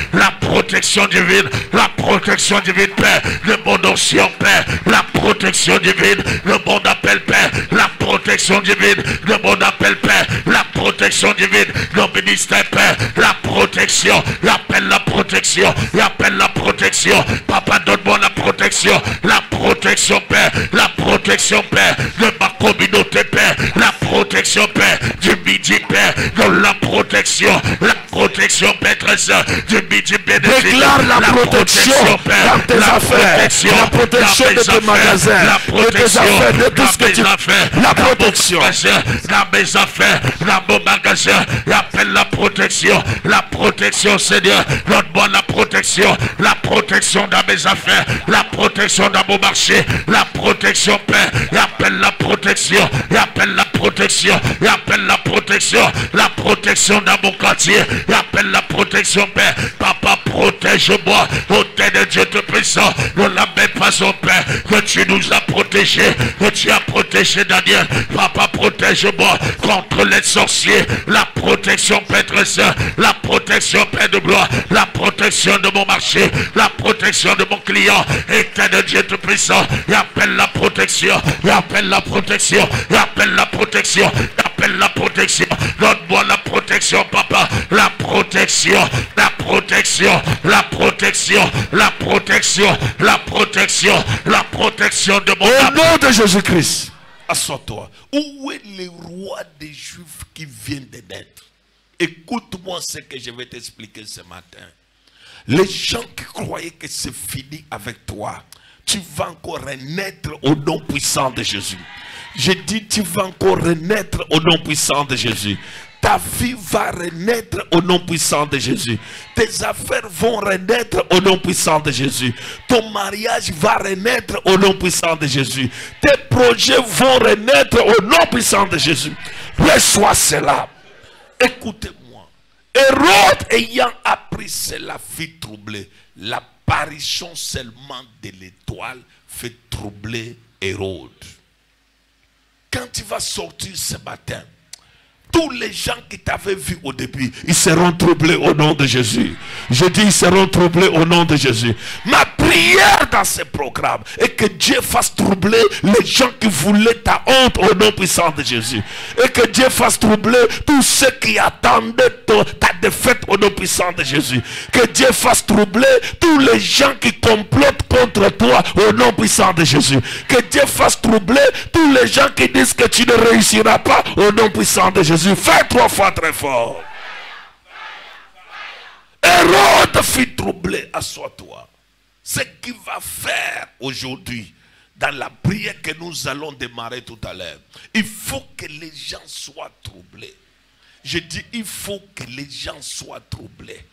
divine, la protection divine, Père, de mon onction, Père, la protection divine, de mon appel, Père, la protection divine de mon appel, Père. La protection divine de mon ministère, Père. La protection. J'appelle la protection. J'appelle la protection. Papa, donne-moi la protection. La protection, Père. La protection, Père, de ma communauté, Père. La protection, Père, du midi, Père. De la protection. La protection, Père, très saint, du midi, bénéfique. Déclare la protection, Père, dans tes affaires. La protection de tes magasins. La protection de tout ce que tu fais. La protection. Dans mes affaires, dans mon magasin. J'appelle la protection. La protection, Seigneur. Donne-moi la protection. La protection dans mes affaires. La protection dans mon marché. La protection, Père. J'appelle la protection. J'appelle la protection. J'appelle la protection. La protection dans mon quartier. J'appelle la protection, Père. Papa, protège-moi. Au nom de Dieu Tout-Puissant. De la même façon, Père, que tu nous as protégés. Que tu as protégé Daniel. Papa, protège-moi contre les sorciers. La protection, Père très saint. La protection, Père de gloire. La protection de mon marché. La protection de mon client. Éternel Dieu Tout-Puissant. J'appelle la protection. J'appelle la protection. J'appelle la protection. J'appelle la protection. Donne-moi la protection, Papa. La protection. La protection. La protection. La protection. La protection. La protection de mon âme. Au nom de Jésus-Christ. Assois-toi. Où est le roi des Juifs qui vient de naître? Écoute-moi ce que je vais t'expliquer ce matin. Les gens qui croyaient que c'est fini avec toi, tu vas encore renaître au nom puissant de Jésus. Je dis, tu vas encore renaître au nom puissant de Jésus. Ta vie va renaître au nom puissant de Jésus. Tes affaires vont renaître au nom puissant de Jésus. Ton mariage va renaître au nom puissant de Jésus. Tes projets vont renaître au nom puissant de Jésus. Reçois cela. Écoutez-moi. Hérode ayant appris cela fit troubler. L'apparition seulement de l'étoile fait troubler Hérode. Quand tu vas sortir ce matin, tous les gens qui t'avaient vu au début, ils seront troublés au nom de Jésus. Je dis, ils seront troublés au nom de Jésus. Ma prière dans ce programme est que Dieu fasse troubler les gens qui voulaient ta honte au nom puissant de Jésus. Et que Dieu fasse troubler tous ceux qui attendaient ta défaite au nom puissant de Jésus. Que Dieu fasse troubler tous les gens qui complotent contre toi au nom puissant de Jésus. Que Dieu fasse troubler tous les gens qui disent que tu ne réussiras pas au nom puissant de Jésus. Fais 3 fois très fort. Hérode fit troubler. Assois-toi. Ce qu'il va faire aujourd'hui, dans la prière que nous allons démarrer tout à l'heure, il faut que les gens soient troublés. Je dis, il faut que les gens soient troublés.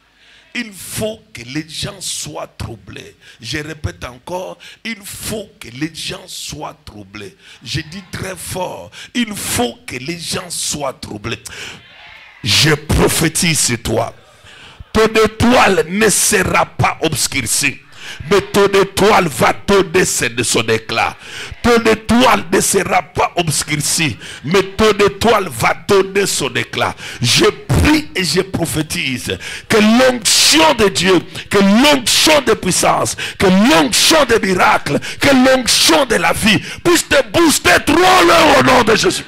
Il faut que les gens soient troublés. Je répète encore, il faut que les gens soient troublés. Je dis très fort, il faut que les gens soient troublés. Je prophétise sur toi. Ton étoile ne sera pas obscurcie. Mais ton étoile va donner son éclat. Ton étoile ne sera pas obscurcie, mais ton étoile va donner son éclat. Je prie et je prophétise que l'onction de Dieu, que l'onction de puissance, que l'onction de miracles, que l'onction de la vie puisse te booster trop au nom de Jésus.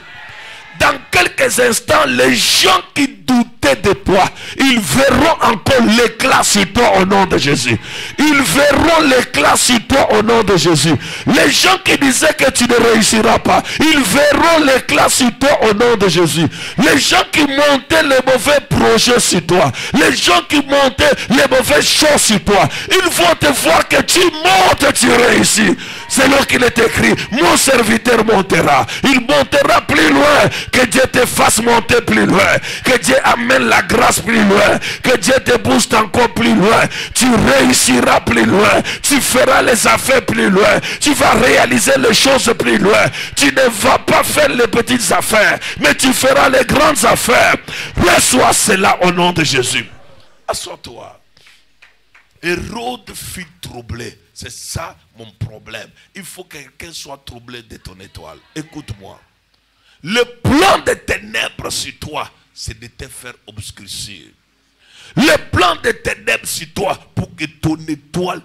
Dans quelques instants, les gens qui doutaient de toi, ils verront encore l'éclat sur toi au nom de Jésus. Ils verront l'éclat sur toi au nom de Jésus. Les gens qui disaient que tu ne réussiras pas, ils verront l'éclat sur toi au nom de Jésus. Les gens qui montaient les mauvais projets sur toi, les gens qui montaient les mauvaises choses sur toi, ils vont te voir que tu montes, tu réussis. C'est là qu'il est écrit, mon serviteur montera. Il montera plus loin. Que Dieu te fasse monter plus loin. Que Dieu amène la grâce plus loin. Que Dieu te booste encore plus loin. Tu réussiras plus loin. Tu feras les affaires plus loin. Tu vas réaliser les choses plus loin. Tu ne vas pas faire les petites affaires, mais tu feras les grandes affaires. Reçois cela au nom de Jésus. Assois-toi. Hérode fut troublé. C'est ça mon problème. Il faut que quelqu'un soit troublé de ton étoile. Écoute-moi. Le plan des ténèbres sur toi, c'est de te faire obscurcir. Le plan des ténèbres sur toi, pour que ton étoile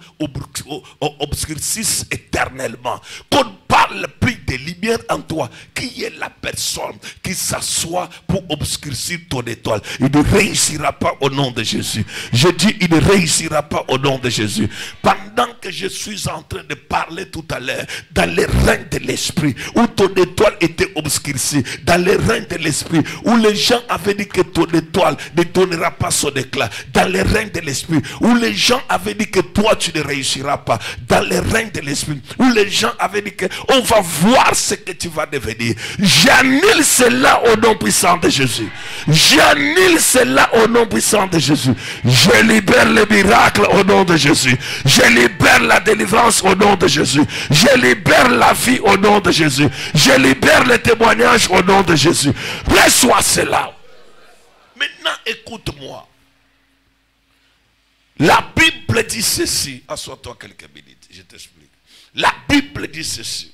obscurcisse éternellement. Qu'on parle parle plus de lumière en toi, qui est la personne qui s'assoit pour obscurcir ton étoile? Il ne réussira pas au nom de Jésus. Je dis, il ne réussira pas au nom de Jésus. Pendant que je suis en train de parler tout à l'heure, dans les règnes de l'esprit, où ton étoile était obscurcie, dans les règnes de l'esprit, où les gens avaient dit que ton étoile ne donnera pas son éclat, dans les règnes de l'esprit, où les gens avaient dit que toi tu ne réussiras pas, dans les règnes de l'esprit, où les gens avaient dit que on va voir ce que tu vas devenir. J'annule cela au nom puissant de Jésus. J'annule cela au nom puissant de Jésus. Je libère le miracle au nom de Jésus. Je libère la délivrance au nom de Jésus. Je libère la vie au nom de Jésus. Je libère le témoignage au nom de Jésus. Reçois cela. Maintenant, écoute-moi. La Bible dit ceci. Assois-toi quelques minutes, je t'explique. La Bible dit ceci.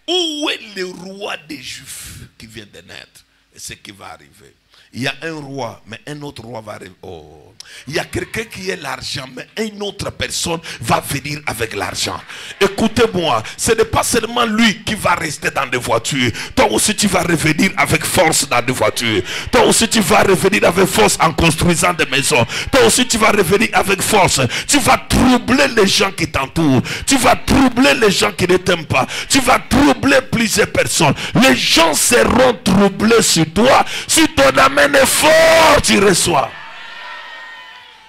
Où est le roi des Juifs qui vient de naître? Et ce qui va arriver. Il y a un roi, mais un autre roi va arriver. Oh. Il y a quelqu'un qui a l'argent, mais une autre personne va venir avec l'argent. Écoutez-moi, ce n'est pas seulement lui qui va rester dans des voitures. Toi aussi tu vas revenir avec force dans des voitures. Toi aussi tu vas revenir avec force en construisant des maisons. Toi aussi tu vas revenir avec force. Tu vas troubler les gens qui t'entourent. Tu vas troubler les gens qui ne t'aiment pas. Tu vas troubler plusieurs personnes. Les gens seront troublés sur toi. Si ton âme est fort, tu reçois.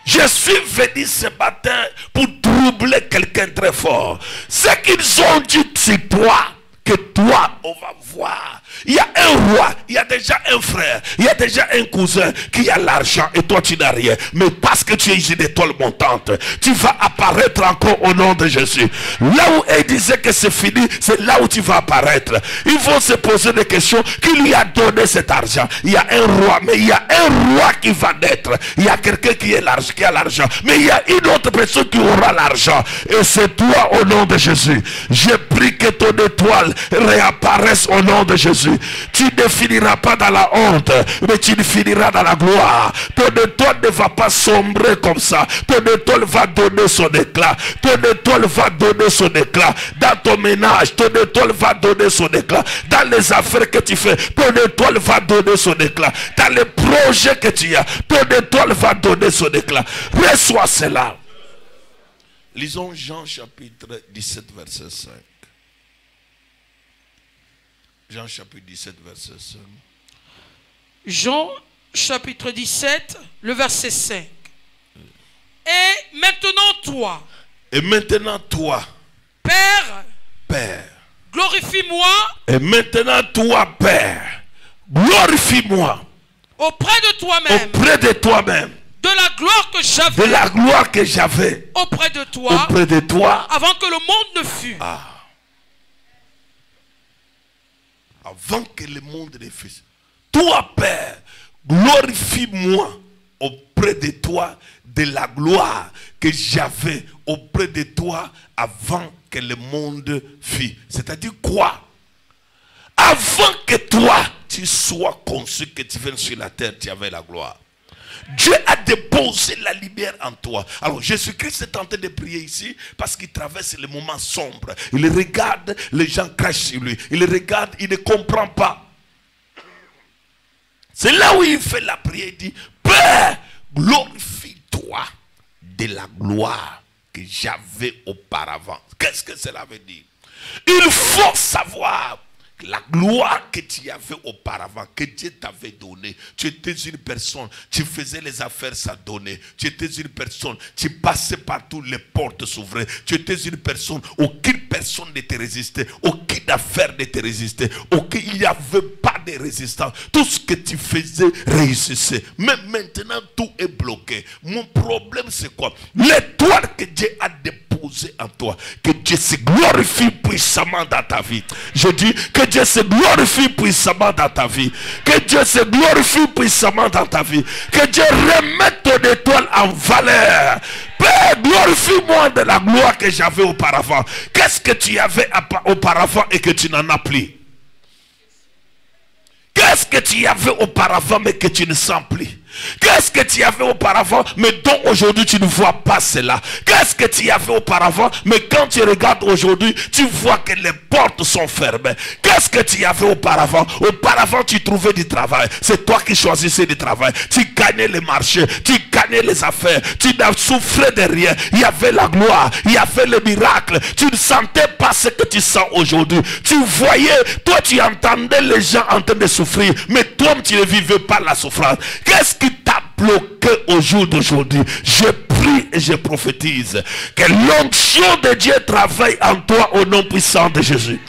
Je suis venu ce matin pour troubler quelqu'un très fort. Ce qu'ils ont dit sur toi, que toi, on va voir. Il y a un roi, il y a déjà un frère, il y a déjà un cousin qui a l'argent et toi tu n'as rien. Mais parce que tu es une étoile montante, tu vas apparaître encore au nom de Jésus. Là où il disait que c'est fini, c'est là où tu vas apparaître. Ils vont se poser des questions. Qui lui a donné cet argent? Il y a un roi, mais il y a un roi qui va naître. Il y a quelqu'un qui a l'argent, mais il y a une autre personne qui aura l'argent. Et c'est toi au nom de Jésus. Je prie que ton étoile réapparaisse au nom de Jésus. Tu ne finiras pas dans la honte, mais tu finiras dans la gloire. Ton étoile ne va pas sombrer comme ça. Ton étoile va donner son éclat. Ton étoile va donner son éclat. Dans ton ménage, ton étoile va donner son éclat. Dans les affaires que tu fais, ton étoile va donner son éclat. Dans les projets que tu as, ton étoile va donner son éclat. Reçois cela. Lisons Jean chapitre 17 verset 5. Jean chapitre 17 verset 5. Jean chapitre 17, le verset 5. Et maintenant toi, Père, glorifie-moi. Et maintenant toi, Père, glorifie-moi. Auprès de toi-même. De la gloire que j'avais. Auprès de toi. Avant que le monde ne fût. Avant que le monde ne fût. Toi, Père, glorifie-moi auprès de toi de la gloire que j'avais auprès de toi avant que le monde fût. C'est-à-dire quoi? Avant que toi, tu sois conçu, que tu viennes sur la terre, tu avais la gloire. Dieu a déposé la lumière en toi. Alors Jésus-Christ est en train de prier ici parce qu'il traverse les moments sombres. Il regarde, les gens crachent sur lui. Il regarde, il ne comprend pas. C'est là où il fait la prière. Il dit, Père, glorifie-toi de la gloire que j'avais auparavant. Qu'est-ce que cela veut dire? Il faut savoir la gloire que tu avais auparavant, que Dieu t'avait donnée. Tu étais une personne, tu faisais les affaires, ça donnait. Tu étais une personne, tu passais partout, les portes s'ouvraient. Tu étais une personne, aucune personne ne te résistait, aucune affaire ne te résistait, il n'y avait pas de résistance. Tout ce que tu faisais réussissait. Mais maintenant, tout est bloqué. Mon problème, c'est quoi? L'étoile que Dieu a déposée en toi, que Dieu se glorifie puissamment dans ta vie. Je dis que Dieu se glorifie puissamment dans ta vie. Que Dieu se glorifie puissamment dans ta vie. Que Dieu remette ton étoile en valeur. Père, glorifie-moi de la gloire que j'avais auparavant. Qu'est-ce que tu avais auparavant et que tu n'en as plus? Qu'est-ce que tu avais auparavant mais que tu ne sens plus? Qu'est-ce que tu as fait auparavant, mais dont aujourd'hui tu ne vois pas cela? Qu'est-ce que tu as fait auparavant, mais quand tu regardes aujourd'hui, tu vois que les portes sont fermées? Qu'est-ce que tu as fait auparavant? Auparavant, tu trouvais du travail. C'est toi qui choisissais du travail. Tu gagnais les marchés, tu gagnais les affaires. Tu n'as souffert de rien. Il y avait la gloire, il y avait le miracle. Tu ne sentais pas ce que tu sens aujourd'hui. Tu voyais, toi tu entendais les gens en train de souffrir, mais toi tu ne vivais pas la souffrance. Qu'est-ce qui t'a bloqué au jour d'aujourd'hui? Je prie et je prophétise que l'onction de Dieu travaille en toi au nom puissant de Jésus.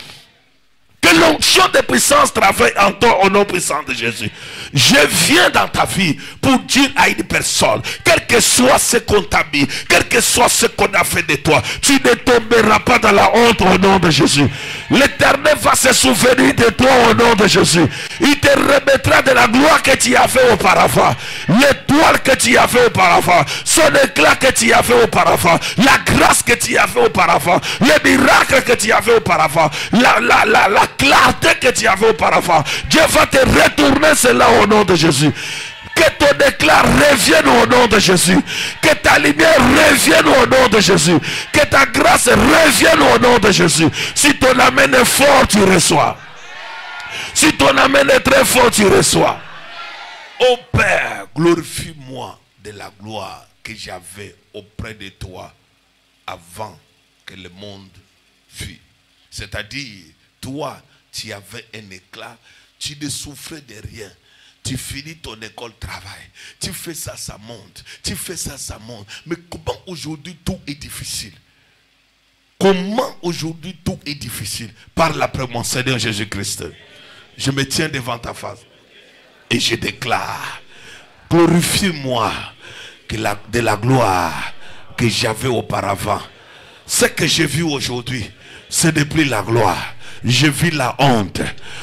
Que l'onction de puissance travaille en toi au nom puissant de Jésus. Je viens dans ta vie pour dire à une personne, quel que soit ce qu'on t'a mis, quel que soit ce qu'on a fait de toi, tu ne tomberas pas dans la honte au nom de Jésus. L'Éternel va se souvenir de toi au nom de Jésus. Il te remettra de la gloire que tu as fait auparavant, l'étoile que tu as fait auparavant, son éclat que tu as fait auparavant, la grâce que tu as fait auparavant, le miracle que tu as fait auparavant, la clarté que tu avais auparavant. Dieu va te retourner cela au nom de Jésus. Que ton éclat revienne au nom de Jésus. Que ta lumière revienne au nom de Jésus. Que ta grâce revienne au nom de Jésus. Si ton amen est fort, tu reçois. Si ton amen est très fort, tu reçois. Ô Père, glorifie-moi de la gloire que j'avais auprès de toi avant que le monde fût. C'est-à-dire, toi, tu avais un éclat, tu ne souffrais de rien. Tu finis ton école travail, tu fais ça, ça monte, tu fais ça, ça monte. Mais comment aujourd'hui tout est difficile? Comment aujourd'hui tout est difficile? Parle après mon Seigneur Jésus-Christ. Je me tiens devant ta face et je déclare, glorifie-moi de la gloire que j'avais auparavant. Ce que j'ai vu aujourd'hui, ce n'est plus la gloire. Je vis la honte.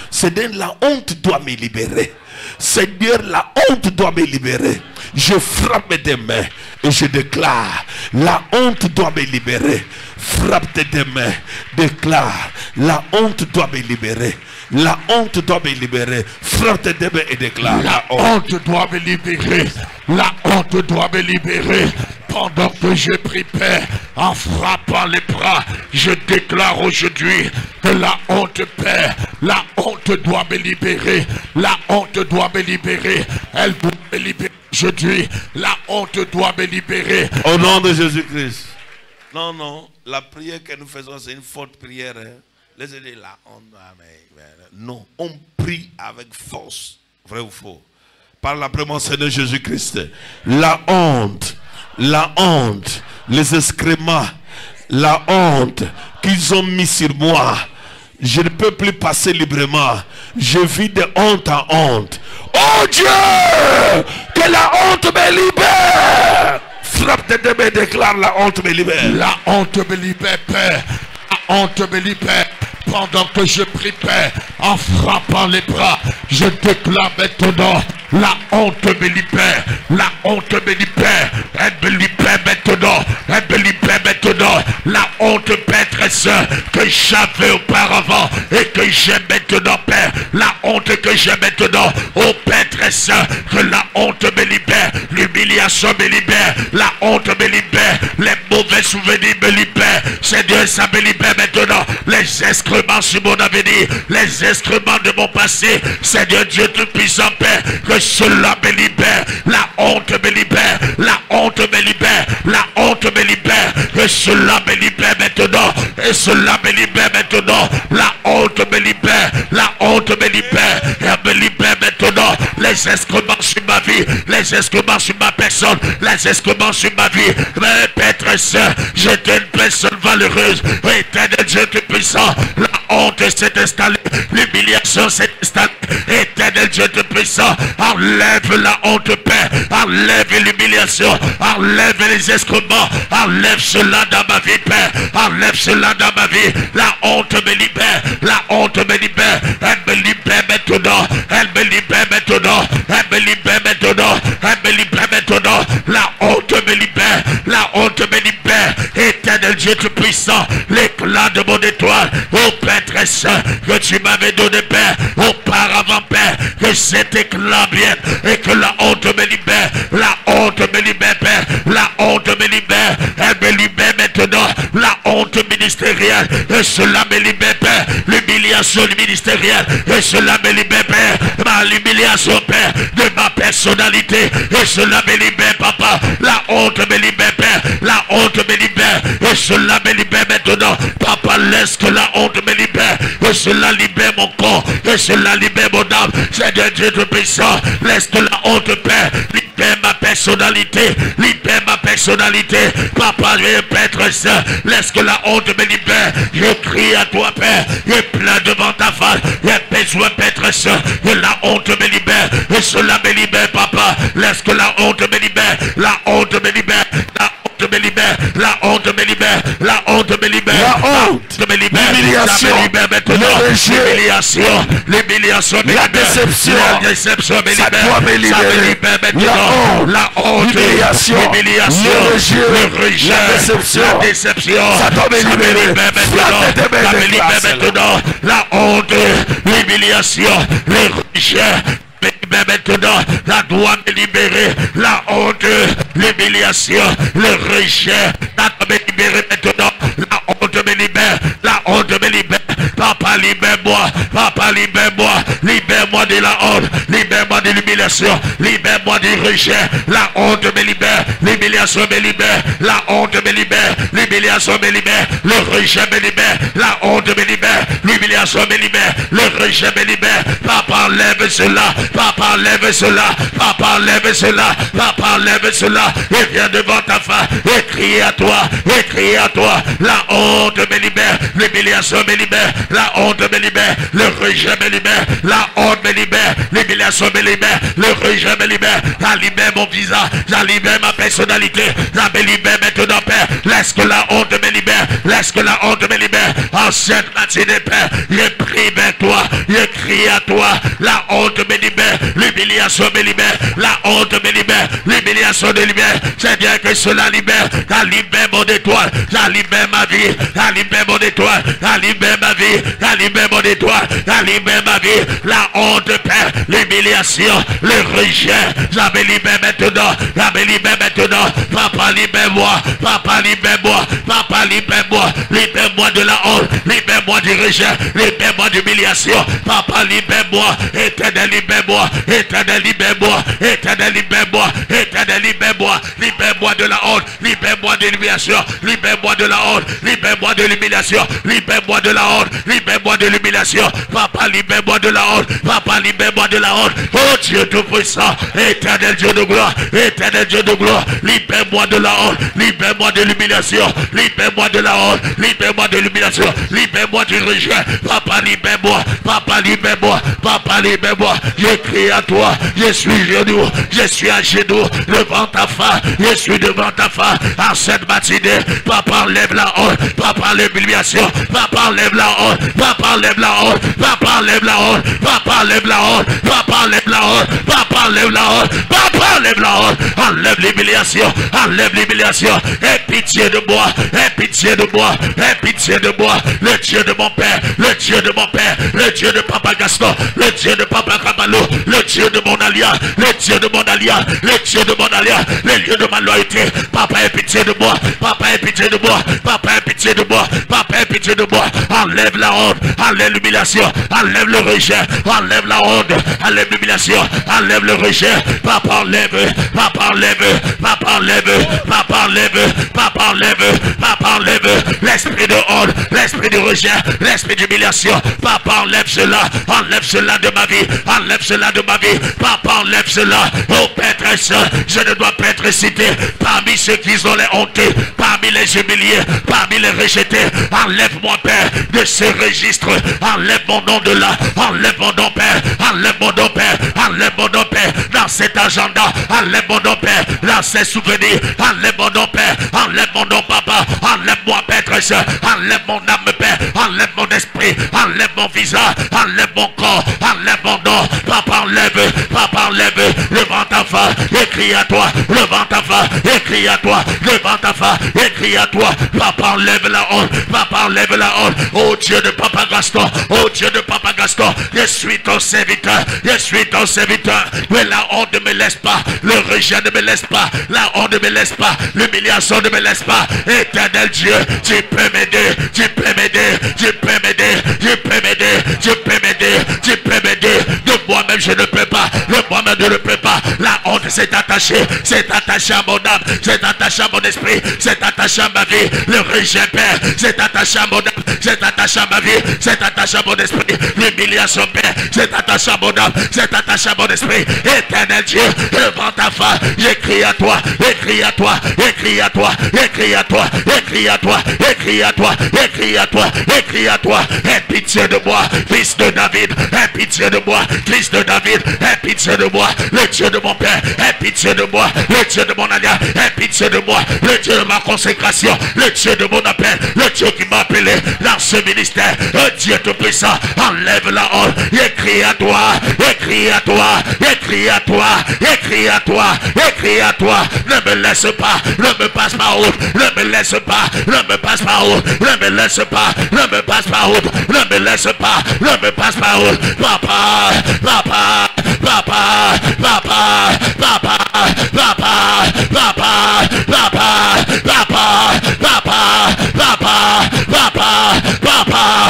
Seigneur, la honte doit me libérer. Seigneur, la honte doit me libérer. Je frappe des mains et je déclare, la honte doit me libérer. Frappe tes mains, déclare, la honte doit me libérer. La honte doit me libérer. Frappe tes mains et déclare, la honte doit me libérer. La honte doit me libérer. Pendant que je prie, Père, en frappant les bras, je déclare aujourd'hui que la honte, Père, la honte doit me libérer. La honte doit me libérer. Elle doit me libérer aujourd'hui. La honte doit me libérer. Au nom de Jésus-Christ. Non, non, la prière que nous faisons, c'est une forte prière. Hein. Laissez-les la honte. Non, on prie avec force. Vrai ou faux? Parle après mon Seigneur Jésus-Christ. La honte, les excréments, la honte qu'ils ont mis sur moi. Je ne peux plus passer librement. Je vis de honte en honte. Oh Dieu, que la honte me libère. Frappe tes deux mains, déclare, la honte me libère. La honte me libère, Père. La honte me libère. Pendant que je prie, Père, en frappant les bras, je déclare maintenant, la honte me libère. La honte me libère. Elle me libère maintenant. Elle me libère maintenant. La honte, Père très saint, que j'avais auparavant et que j'ai maintenant, Père. La honte que j'ai maintenant, oh Père très saint, que la honte me libère. L'humiliation me libère. La honte me libère. Les mauvais souvenirs me libèrent. Seigneur, ça me libère maintenant. Les excréments sur mon avenir, les excréments de mon passé, Seigneur Dieu Tout-Puissant, Père, que cela me libère. La honte me libère. La honte me libère. La honte me libère. Que cela me libère maintenant. Et cela me libère maintenant. La honte me libère. La honte me libère. Elle me libère maintenant. Les excréments sur ma vie, les excréments sur ma personne, les excréments sur ma vie. Mais Père très saint, j'étais une personne valeureuse. Éternel Dieu Tout-Puissant, la honte s'est installée, l'humiliation s'est installée. Éternel Dieu Tout-Puissant, enlève la honte, Père, enlève l'humiliation, enlève les excréments, enlève cela dans ma vie, Père, enlève cela dans ma vie. La honte me libère, la honte me libère, elle me libère maintenant, elle me libère maintenant, elle me libère maintenant, elle me libère maintenant. La honte me libère, la honte me libère. Éternel Dieu Tout-Puissant, l'éclat de mon étoile, ô Père très saint, que tu m'avais donné, Père, auparavant, Père, que cet éclat vienne et que la honte me libère. ministériel, et cela me libère, Père. L'humiliation du ministériel, et cela me libère, Père. L'humiliation, Père, de ma personnalité, et cela me libère, Papa. La honte me libère, Père. La honte me libère, et cela me libère maintenant. Papa, laisse que la honte me libère, et cela libère mon corps, et cela libère mon âme. Seigneur Dieu de puissant, laisse que la honte, Père, libère ma personnalité, libère ma personnalité. Papa, je vais être saint, laisse que la honte me libère. Je crie à toi, Père, je plains devant ta face, j'ai besoin d'être saint, et la honte me libère, et cela me libère, Papa. Laisse que la honte me libère, la honte me libère, la honte me libère, la honte me libère, la honte me libère, la honte me libère, l'humiliation, l'humiliation, l'humiliation, la déception, la déception me libère maintenant, la honte, l'humiliation, le rejet, la déception, ça me libère maintenant, la honte, l'humiliation, le rejet. Maintenant, la doit me libérer, la honte, l'humiliation, le rejet, la doit me libérer maintenant, la honte me libère, la honte me libère. Papa, libère-moi, Papa, libère-moi, libère-moi de la honte, libère-moi de l'humiliation, libère-moi du rejet, la honte me libère, l'humiliation me libère, la honte me libère, l'humiliation me libère, le rejet me libère, la honte me libère, l'humiliation me libère, le rejet me libère. Papa, enlève cela, Papa, enlève cela, Papa, enlève cela, Papa, enlève cela, et viens devant ta face, et crie à toi, la honte me libère, l'humiliation me libère, la honte me libère, le rejet me libère, la honte me libère, l'humiliation me libère, le rejet me libère, ça libère mon visage, ça libère ma personnalité, ça me libère maintenant, Père. Laisse que la honte me libère, laisse que la honte me libère. En cette matinée, Père, je prie vers toi, je crie à toi, la honte me libère, l'humiliation me libère, la honte me libère, l'humiliation me libère. C'est bien que cela libère, ça libère mon étoile, ça libère ma vie, ça libère mon étoile, ça libère ma vie, ça libère mon étoile, ça libère ma vie, la honte, Père, l'humiliation, le rejet, ça me libère maintenant, ça me libère maintenant. Papa, libère-moi, Papa, libère-moi, Papa, libère-moi, libère-moi de la honte, libère-moi du rejet, libère-moi d'humiliation, Papa, libère-moi, Éternel, libère-moi, Éternel, libère-moi, Éternel, libère-moi, Éternel, libère-moi, libère-moi de la honte, libère-moi de l'humiliation, libère-moi de la honte, libère-moi de l'humiliation, libère-moi de la honte, libère-moi de l'humiliation, Papa, libère-moi de la honte, Papa, libère-moi de la honte. Oh Dieu tout-puissant, Éternel Dieu de gloire, Éternel Dieu de gloire, libère-moi de la honte, libère-moi de l'humiliation, libère-moi de la honte, libère-moi de l'humiliation, libère-moi du rejet, Papa, libère-moi, Papa, libère-moi, Papa, libère-moi. Je crie à toi, je suis genoux, je suis à genoux devant ta face, je suis devant ta face en cette matinée. Papa, enlève la honte, Papa, enlève l'humiliation, Papa, enlève la honte, Papa, enlève la honte, Papa, enlève la honte, Papa, enlève la honte, Papa, enlève la honte, Papa, enlève la honte, Papa, enlève la honte, enlève l'humiliation, enlève l'humiliation. Aie pitié de moi, aie pitié de moi, aie pitié de moi, le Dieu de mon Père, le Dieu de mon Père, le Dieu de Papa Gaston, le Dieu de Papa Kabalo, le Dieu de mon alliance, le Dieu de mon alliance, le Dieu de mon alliance, le Dieu de ma loyauté. Papa, aie pitié de moi, Papa, aie pitié de moi, Papa, aie pitié de moi, Papa, aie pitié de moi. Enlève la honte, enlève l'humiliation, enlève le rejet, enlève la honte, enlève l'humiliation, enlève le rejet. Papa, enlève, Papa, enlève, Papa, enlève, Papa, enlève, Papa, enlève, Papa, enlève l'esprit de honte, l'esprit de rejet, l'esprit d'humiliation. Papa, enlève cela de ma vie, enlève cela de ma vie. Papa, enlève cela. Oh Père très saint, je ne dois pas être cité parmi ceux qui ont les honteux, parmi les humiliés, parmi les rejetés. Enlève-moi, Père, de ce registre. Enlève mon nom de là, enlève mon nom, Père, enlève mon nom, Père, enlève mon nom, Père, dans cet agenda, enlève mon nom, Père, dans ces souvenirs, enlève mon nom, Père, enlève mon nom, Papa, enlève-moi, Père très saint, enlève mon âme, Père, enlève mon esprit, enlève mon visage, enlève mon corps, enlève mon nom. Papa, enlève, levant ta face, écris à toi, levant ta face, écris à toi, levant ta face, écris à toi. Papa, enlève la honte, Papa, enlève la honte. Oh Dieu de Papa Papa Gaston, oh Dieu de Papa Gaston, je suis ton serviteur, je suis ton serviteur. Mais la honte ne me laisse pas, le rejet ne me laisse pas, la honte ne me laisse pas, l'humiliation ne me laisse pas. Éternel Dieu, tu peux m'aider, tu peux m'aider, tu peux m'aider, tu peux m'aider, tu peux m'aider, tu peux m'aider. De moi-même je ne peux pas, de moi-même je ne peux pas. La honte s'est attachée à mon âme, s'est attachée à mon esprit, s'est attachée à ma vie. Le rejet, Père, s'est attaché à mon âme, s'est attaché à ma vie, s'est attaché à mon esprit. L'humiliation, Père, s'est attaché à mon âme, s'est attaché à mon esprit. Éternel Dieu, devant ta face, j'écris à toi, écris à toi, écris à toi, écris à toi, écris à toi, écris à toi, écris à toi, écris à toi. Aie pitié de moi, fils de David, aie pitié de moi, fils de David, aie pitié de moi, le Dieu de mon Père, aie pitié de moi, le Dieu de mon alliance, aie pitié de moi, le Dieu de ma consécration, le Dieu de mon appel, le Dieu qui m'a appelé dans ce ministère, un Dieu tout puissant, enlève la honte, écris à toi, écris à toi, écris à toi, écris à toi, écris à toi, ne me laisse pas, ne me passe pas honte, ne me laisse pas, ne me passe pas honte, ne me laisse pas, ne me passe pas honte, ne me laisse pas, ne me passe pas honte, papa, papa, papa, papa, papa, papa, papa, papa, papa, papa, papa, papa, papa,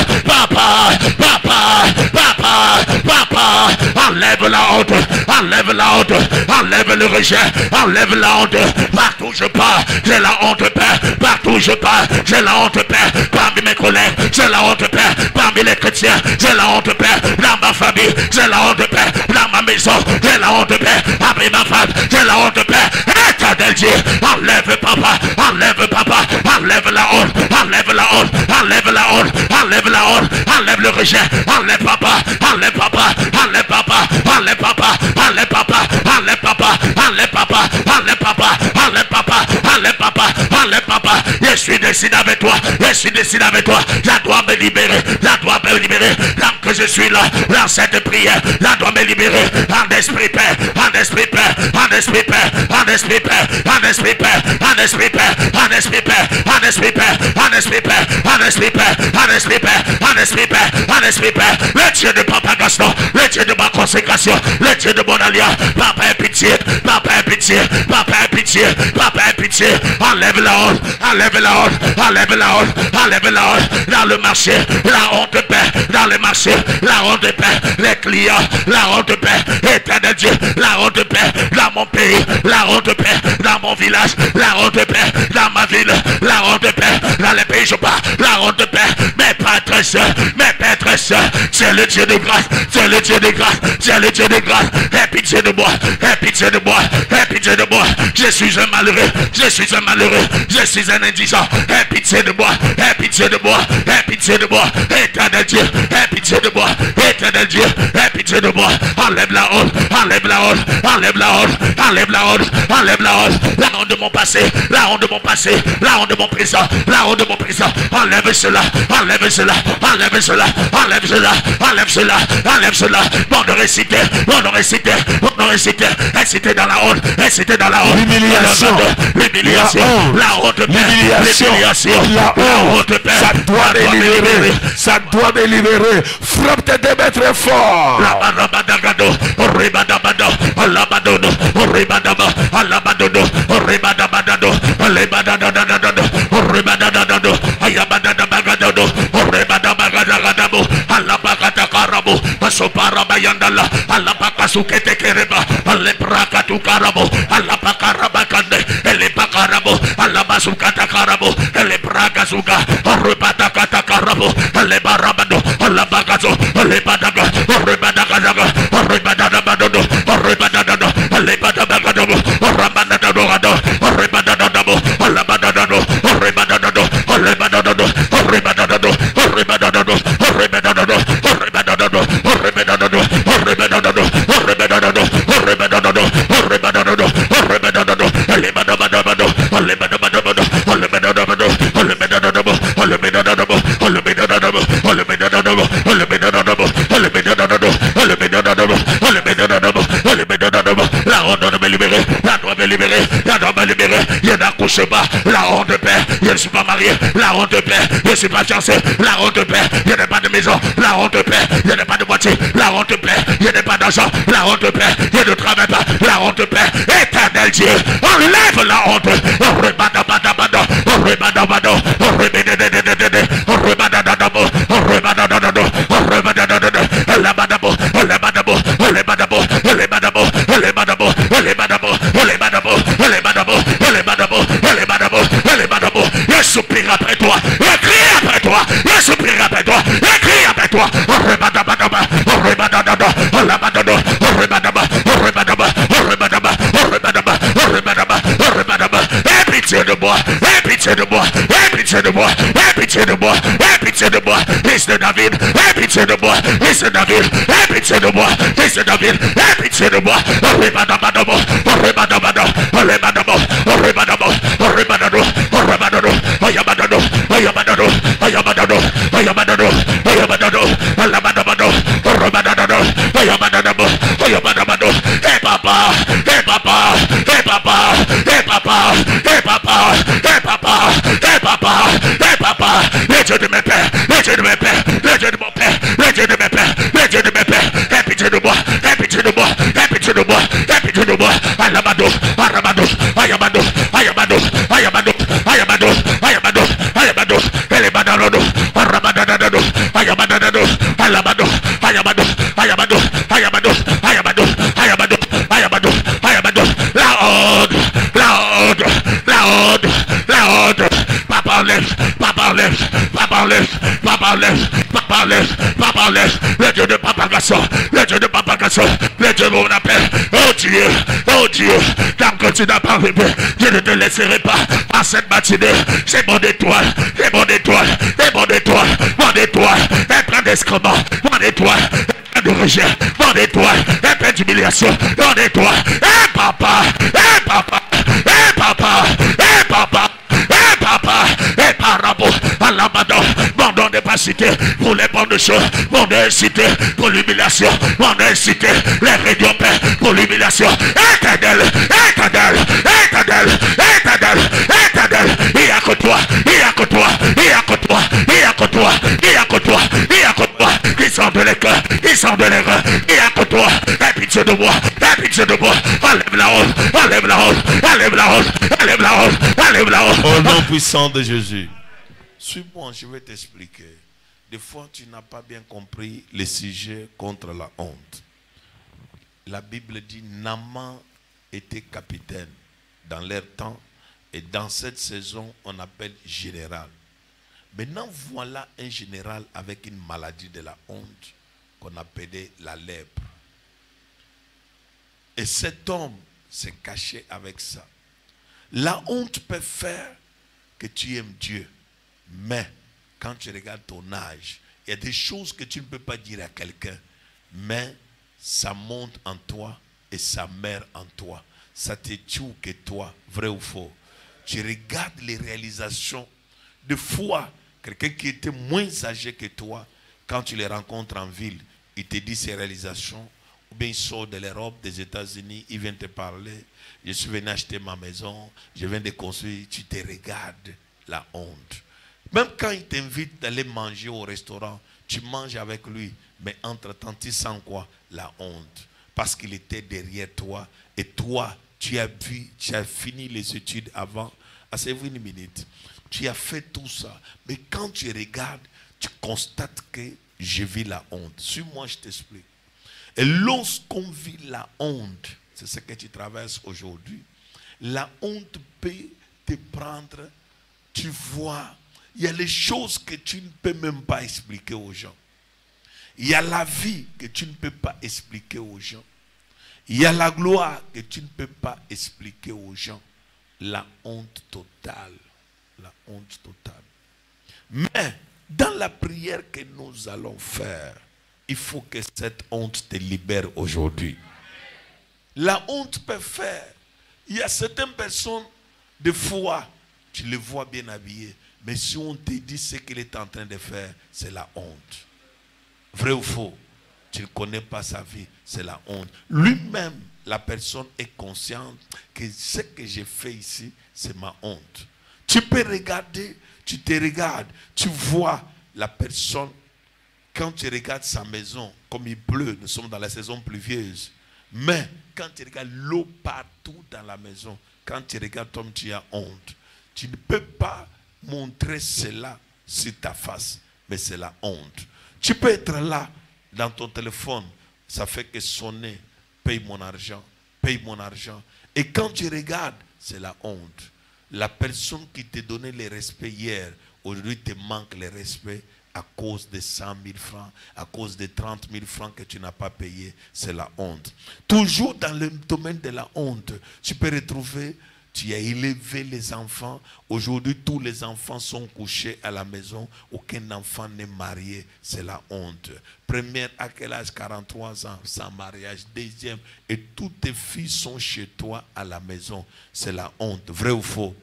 papa, papa, papa, enlève la honte, enlève la honte, enlève le rejet, enlève la honte. Partout je pars, j'ai la honte, Père. Partout je pars, j'ai la honte, Père. Parmi mes collègues, j'ai la honte, Père. Parmi les chrétiens, j'ai la honte, Père. Dans ma famille, j'ai la honte, Père. Dans ma maison, j'ai la honte, Père. Avec ma femme, j'ai la honte, Père. Éternel Dieu, enlève papa, enlève papa, enlève la honte, enlève la honte, enlève la honte, enlève la honte, enlève le rejet, enlève papa, enlève papa, enlève papa, enlève papa, enlève papa, enlève papa, enlève papa, enlève papa, enlève papa, enlève papa, enlève papa. Je suis décidé avec toi, je suis décidé avec toi. Je dois me libérer, je dois me libérer. Tant que je suis là, dans cette prière, je dois me libérer. En esprit Père, en esprit Père, en esprit Père, en esprit Père, en esprit Père, en esprit Père, en esprit Père, en esprit Père, en esprit Père, en esprit Père, en esprit Père, en esprit Père, en esprit Père. Le Dieu de Papa Gaston, le Dieu de ma consécration, le Dieu de mon alliance. Papa ait pitié, papa ait pitié, papa ait pitié, papa ait pitié. Enlève la honte, enlève la honte, enlève la honte, enlève la honte. Dans le marché, la honte Père, dans le marché, la honte Père, les clients, la honte Père, éternel Dieu, la honte Père, dans mon pays, la honte Père, dans mon village, la honte Père, dans ma ville, la honte Père, dans les pays je pars, la honte Père, mes prêtres sœurs, mes prêtres sœurs, c'est le Dieu de grâce, c'est le Dieu de grâce, c'est le Dieu de grâce. Aie pitié de moi, aie pitié de moi, aie pitié de moi. Je suis un malheureux, je suis un malheureux, je suis un indigent. Aie pitié de moi, aie pitié de moi, aie pitié de moi. Éternel Dieu, aie pitié de moi, éternel Dieu, aie pitié de moi. Enlève la honte, enlève la honte, enlève la honte, enlève la honte, enlève la honte. La honte de mon passé, la honte de mon passé, la honte de mon présent, la honte de mon présent. Enlève cela, enlève cela, enlève cela, enlève cela, enlève cela, enlève cela. Mon récité, mon récité, mon récité, incité dans la honte, incité dans la honte. L'humiliation, l'humiliation, la honte, l'humiliation, la honte, ça doit délivrer, ça doit délivrer. Frappe tes deux mains très fort. La barabadagado, ribadabado, alabadono, ribadaba, alabadono, ribadabadado, alebadadadadado, ribadadadado, ayabadadabagado, ribadabagado, alabagadakarabo, asoparabayandala, alabakasukete kereba, alebrakatu karabo, alabakarabakande, elebakarabo, alabasukata karabo, elebrakasuka, ribadakata karabo, alebarabado, alabagazo, alebadaga, ribadagadaga, ribadadabado, ribadadado, alebadabagado, rabadadado, ribadadado, alabadadado, ribadadado, alebadadado, ribadadado, ribadadado, ribadadado, ribadadado, ribadadado, ribadadado, ribadadado, ribadadado, ribadadado, ribadadado, alebadabadabado, alebadabadabado, alebadabadabado, alebadabadabado, alebadabadabado, alebadabadabado, alebadabadabado, alebadabadabado, alebadabadabado, alebadabadabado, alebadabadabado, alebadabadabado. La honte de me libérer, la doit me libérer. Je dois me libérer. Il y a d'accouchement. La honte de père. Je ne suis pas marié. La honte de père. Je ne suis pas fiancé. La honte de père. Je n'ai pas de maison. La honte de père. Je n'ai pas de voiture. La honte de père. Je n'ai pas d'argent. La honte de père. Je ne travaille pas. La honte de père. Éternel Dieu. Enlève la honte. Je soupire après toi. Je crie après toi. Je soupire après toi. Je crie après toi. Aie pitié de moi. Aie pitié de moi. Aie pitié de moi. Aie pitié de moi. Aie pitié de moi. Fils de David. Aie pitié de moi. Fils de David. Aie pitié de moi. Fils de David. Aie pitié de moi. Hey papa, hey papa, hey papa, hey papa, hey papa, hey papa, hey papa, hey papa, le Dieu de mes pères, le Dieu de mes pères, le Dieu de mon père, le Dieu de mes pères, le Dieu de mes pères, aie pitié de moi, aie pitié de moi, aie pitié de moi, aie pitié de moi, Alabado, Arabado, Ayabado, Ayabado, Ayabado, Ayabado, Ayabado, Ayabado, Elebadado, Arabadado, Ayabadado, Alabado, Ayabado, Ayabado, Ayabado, Ayabado, Ayabado, Ayabado, Ayabado, la honte, la honte, la honte, la honte, papa enlève, papa enlève, papa enlève, papa enlève, papa enlève, papa enlève, le Dieu de papa garçon, le Dieu de papa garçon, le Dieu de mon appel, oh Dieu, tant que tu n'as pas rêvé, je ne te laisserai pas à cette matinée, c'est mon étoile, c'est mon étoile, c'est mon étoile, mon étoile, est plein d'excréments, mon étoile, de rejet, mon étoile, un peu d'humiliation, mon étoile, papa, papa, papa, papa, papa, parabo, à l'abandon, mon nom n'est pas cité pour les bonnes choses, mon nom est cité pour l'humiliation, mon nom est cité les réunions pères pour l'humiliation, éternel, éternel, éternel, éternel, éternel, il n'y a que toi, il n'y a que toi, il n'y a que toi, il n'y a que toi, il n'y a que toi, il n'y a que toi, ils sont de l'écœur, ils sont de l'erreur, il n'y a que toi, aie pitié de moi, aie pitié de moi, enlève la honte, enlève la honte, enlève la honte, enlève la honte, enlève la honte. Au nom puissant de Jésus. Suis-moi, je vais t'expliquer. Des fois, tu n'as pas bien compris le sujet contre la honte. La Bible dit Naaman était capitaine dans leur temps et dans cette saison, on appelle général. Maintenant, voilà un général avec une maladie de la honte qu'on appelait la lèpre. Et cet homme s'est caché avec ça. La honte peut faire que tu aimes Dieu. Mais quand tu regardes ton âge, il y a des choses que tu ne peux pas dire à quelqu'un. Mais ça monte en toi et ça meurt en toi. Ça te tue que toi, vrai ou faux. Tu regardes les réalisations de foi. Quelqu'un qui était moins âgé que toi, quand tu les rencontres en ville, il te dit ses réalisations. Ou bien il sort de l'Europe, des États-Unis, il vient te parler. Je suis venu acheter ma maison, je viens de construire. Tu te regardes, la honte. Même quand il t'invite d'aller manger au restaurant, tu manges avec lui. Mais entre-temps, tu sens quoi? La honte. Parce qu'il était derrière toi. Et toi, tu as vu, tu as fini les études avant. Asseyez-vous une minute. Tu as fait tout ça. Mais quand tu regardes, tu constates que je vis la honte. Suis-moi, je t'explique. Et lorsqu'on vit la honte, c'est ce que tu traverses aujourd'hui. La honte peut te prendre, tu vois, il y a les choses que tu ne peux même pas expliquer aux gens. Il y a la vie que tu ne peux pas expliquer aux gens. Il y a la gloire que tu ne peux pas expliquer aux gens. La honte totale. La honte totale. Mais dans la prière que nous allons faire, il faut que cette honte te libère aujourd'hui. La honte peut faire. Il y a certaines personnes, de foi, tu les vois bien habillées. Mais si on te dit ce qu'il est en train de faire, c'est la honte. Vrai ou faux? Tu ne connais pas sa vie, c'est la honte. Lui-même, la personne est consciente que ce que j'ai fait ici, c'est ma honte. Tu peux regarder, tu te regardes, tu vois la personne, quand tu regardes sa maison, comme il pleut, nous sommes dans la saison pluvieuse, mais quand tu regardes l'eau partout dans la maison, quand tu regardes comme tu as honte, tu ne peux pas montrer cela sur ta face, mais c'est la honte. Tu peux être là, dans ton téléphone, ça fait que sonner, paye mon argent, et quand tu regardes, c'est la honte. La personne qui t'a donné le respect hier, aujourd'hui te manque le respect à cause de 100 000 francs, à cause de 30 000 francs que tu n'as pas payé, c'est la honte. Toujours dans le domaine de la honte, tu peux retrouver, tu as élevé les enfants, aujourd'hui tous les enfants sont couchés à la maison, aucun enfant n'est marié, c'est la honte. Première, à quel âge? 43 ans, sans mariage. Deuxième, et tous tes filles sont chez toi à la maison, c'est la honte. Vrai ou faux?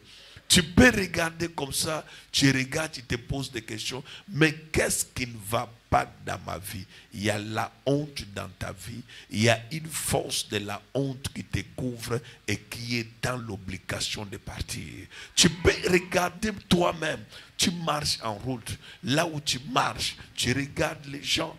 Tu peux regarder comme ça, tu regardes, tu te poses des questions, mais qu'est-ce qui ne va pas dans ma vie? Il y a la honte dans ta vie, il y a une force de la honte qui te couvre et qui est dans l'obligation de partir. Tu peux regarder toi-même, tu marches en route, là où tu marches, tu regardes les gens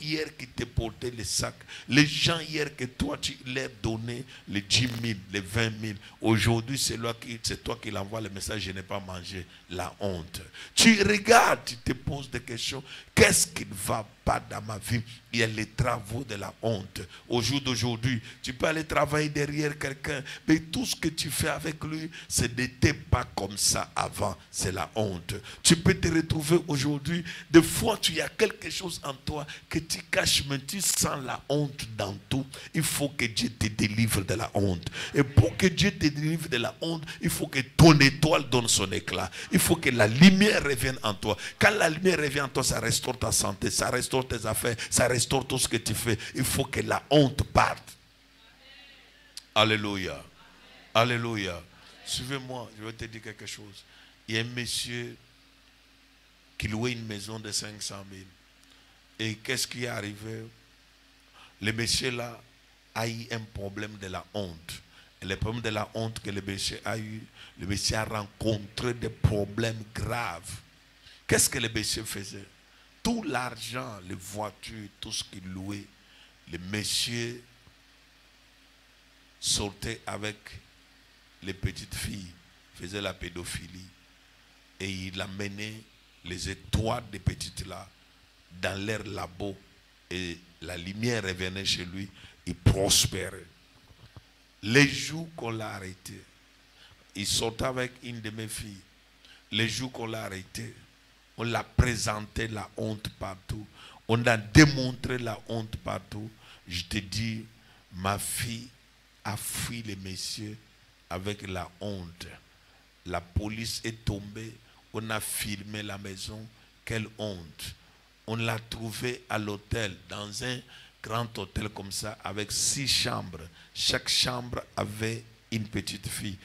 hier qui te portaient les sacs, les gens hier que toi tu leur donnais les 10 000, les 20 000, aujourd'hui c'est toi qui l'envoie le message, je n'ai pas mangé, la honte. Tu regardes, tu te poses des questions, qu'est-ce qui ne va pas dans ma vie? Il y a les travaux de la honte. Au jour d'aujourd'hui, tu peux aller travailler derrière quelqu'un, mais tout ce que tu fais avec lui, ce n'était pas comme ça avant, c'est la honte. Tu peux te retrouver aujourd'hui, des fois tu as quelque chose en toi que tu caches, mais tu sens la honte dans tout. Il faut que Dieu te délivre de la honte. Et pour que Dieu te délivre de la honte, il faut que ton étoile donne son éclat. Il faut que la lumière revienne en toi. Quand la lumière revient en toi, ça restaure ta santé, ça restaure tes affaires, ça restaure tout ce que tu fais. Il faut que la honte parte. Alléluia. Alléluia. Suivez-moi, je vais te dire quelque chose. Il y a un monsieur qui louait une maison de 500 000. Et qu'est-ce qui est arrivé? Le monsieur là a eu un problème de la honte. Et le problème de la honte que le monsieur a eu, le monsieur a rencontré des problèmes graves. Qu'est-ce que le monsieur faisait? Tout l'argent, les voitures, tout ce qu'il louait, le monsieur sortait avec les petites filles, faisait la pédophilie. Et il amenait les étoiles des petites là dans leur labo. Et la lumière revenait chez lui, il prospérait. Les jours qu'on l'a arrêté, il sortait avec une de mes filles. Les jours qu'on l'a arrêté, on l'a présenté la honte partout. On a démontré la honte partout. Je te dis, ma fille a fui les messieurs avec la honte. La police est tombée. On a filmé la maison. Quelle honte. On l'a trouvé à l'hôtel, dans un grand hôtel comme ça, avec 6 chambres. Chaque chambre avait une petite fille.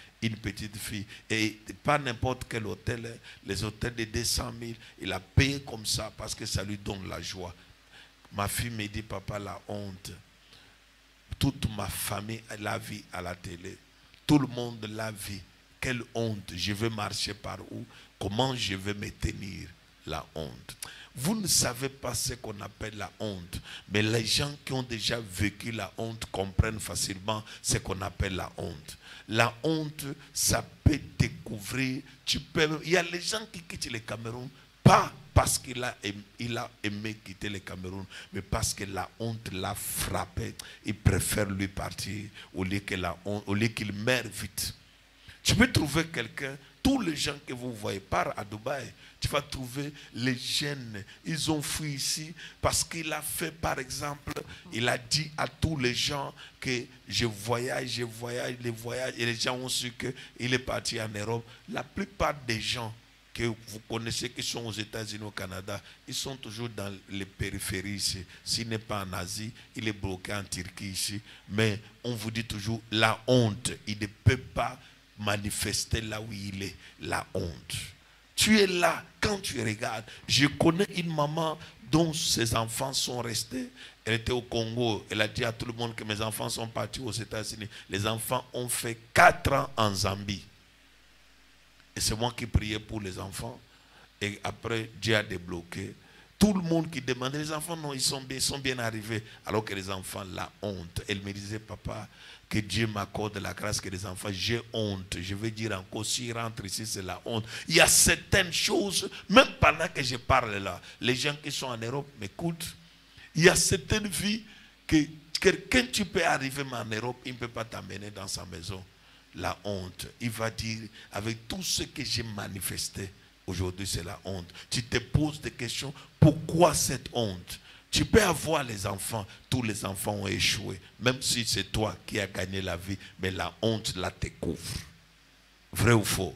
Et pas n'importe quel hôtel, les hôtels de 200 000, il a payé comme ça parce que ça lui donne la joie. Ma fille me dit, papa, la honte. Toute ma famille l'a vu à la télé. Tout le monde l'a vu. Quelle honte. Je vais marcher par où? Comment je vais me tenir? La honte. Vous ne savez pas ce qu'on appelle la honte, mais les gens qui ont déjà vécu la honte comprennent facilement ce qu'on appelle la honte. La honte, ça peut te couvrir. Il y a les gens qui quittent le Cameroun, pas parce qu'il a aimé quitter le Cameroun, mais parce que la honte l'a frappé. Il préfère lui partir au lieu qu'il meure vite. Tu peux trouver quelqu'un, tous les gens que vous voyez partent à Dubaï. Tu vas trouver les jeunes, ils ont fui ici parce qu'il a fait, par exemple, il a dit à tous les gens que je voyage, et les gens ont su qu'il est parti en Europe. La plupart des gens que vous connaissez qui sont aux États-Unis, au Canada, ils sont toujours dans les périphéries ici. S'il n'est pas en Asie, il est bloqué en Turquie ici. Mais on vous dit toujours la honte, il ne peut pas manifester là où il est, la honte. Tu es là, quand tu regardes, je connais une maman dont ses enfants sont restés. Elle était au Congo. Elle a dit à tout le monde que mes enfants sont partis aux États-Unis. Les enfants ont fait 4 ans en Zambie. Et c'est moi qui priais pour les enfants. Et après, Dieu a débloqué. Tout le monde qui demandait, les enfants, non, ils sont bien arrivés. Alors que les enfants, la honte. Elle me disait, papa, que Dieu m'accorde la grâce que les enfants, j'ai honte. Je veux dire encore, s'ils rentrent ici, c'est la honte. Il y a certaines choses, même pendant que je parle là, les gens qui sont en Europe m'écoutent. Il y a certaines vies que quelqu'un, tu peux arriver en Europe, il ne peut pas t'amener dans sa maison. La honte. Il va dire, avec tout ce que j'ai manifesté, aujourd'hui c'est la honte. Tu te poses des questions, pourquoi cette honte? Tu peux avoir les enfants, tous les enfants ont échoué. Même si c'est toi qui as gagné la vie, mais la honte là te couvre. Vrai ou faux?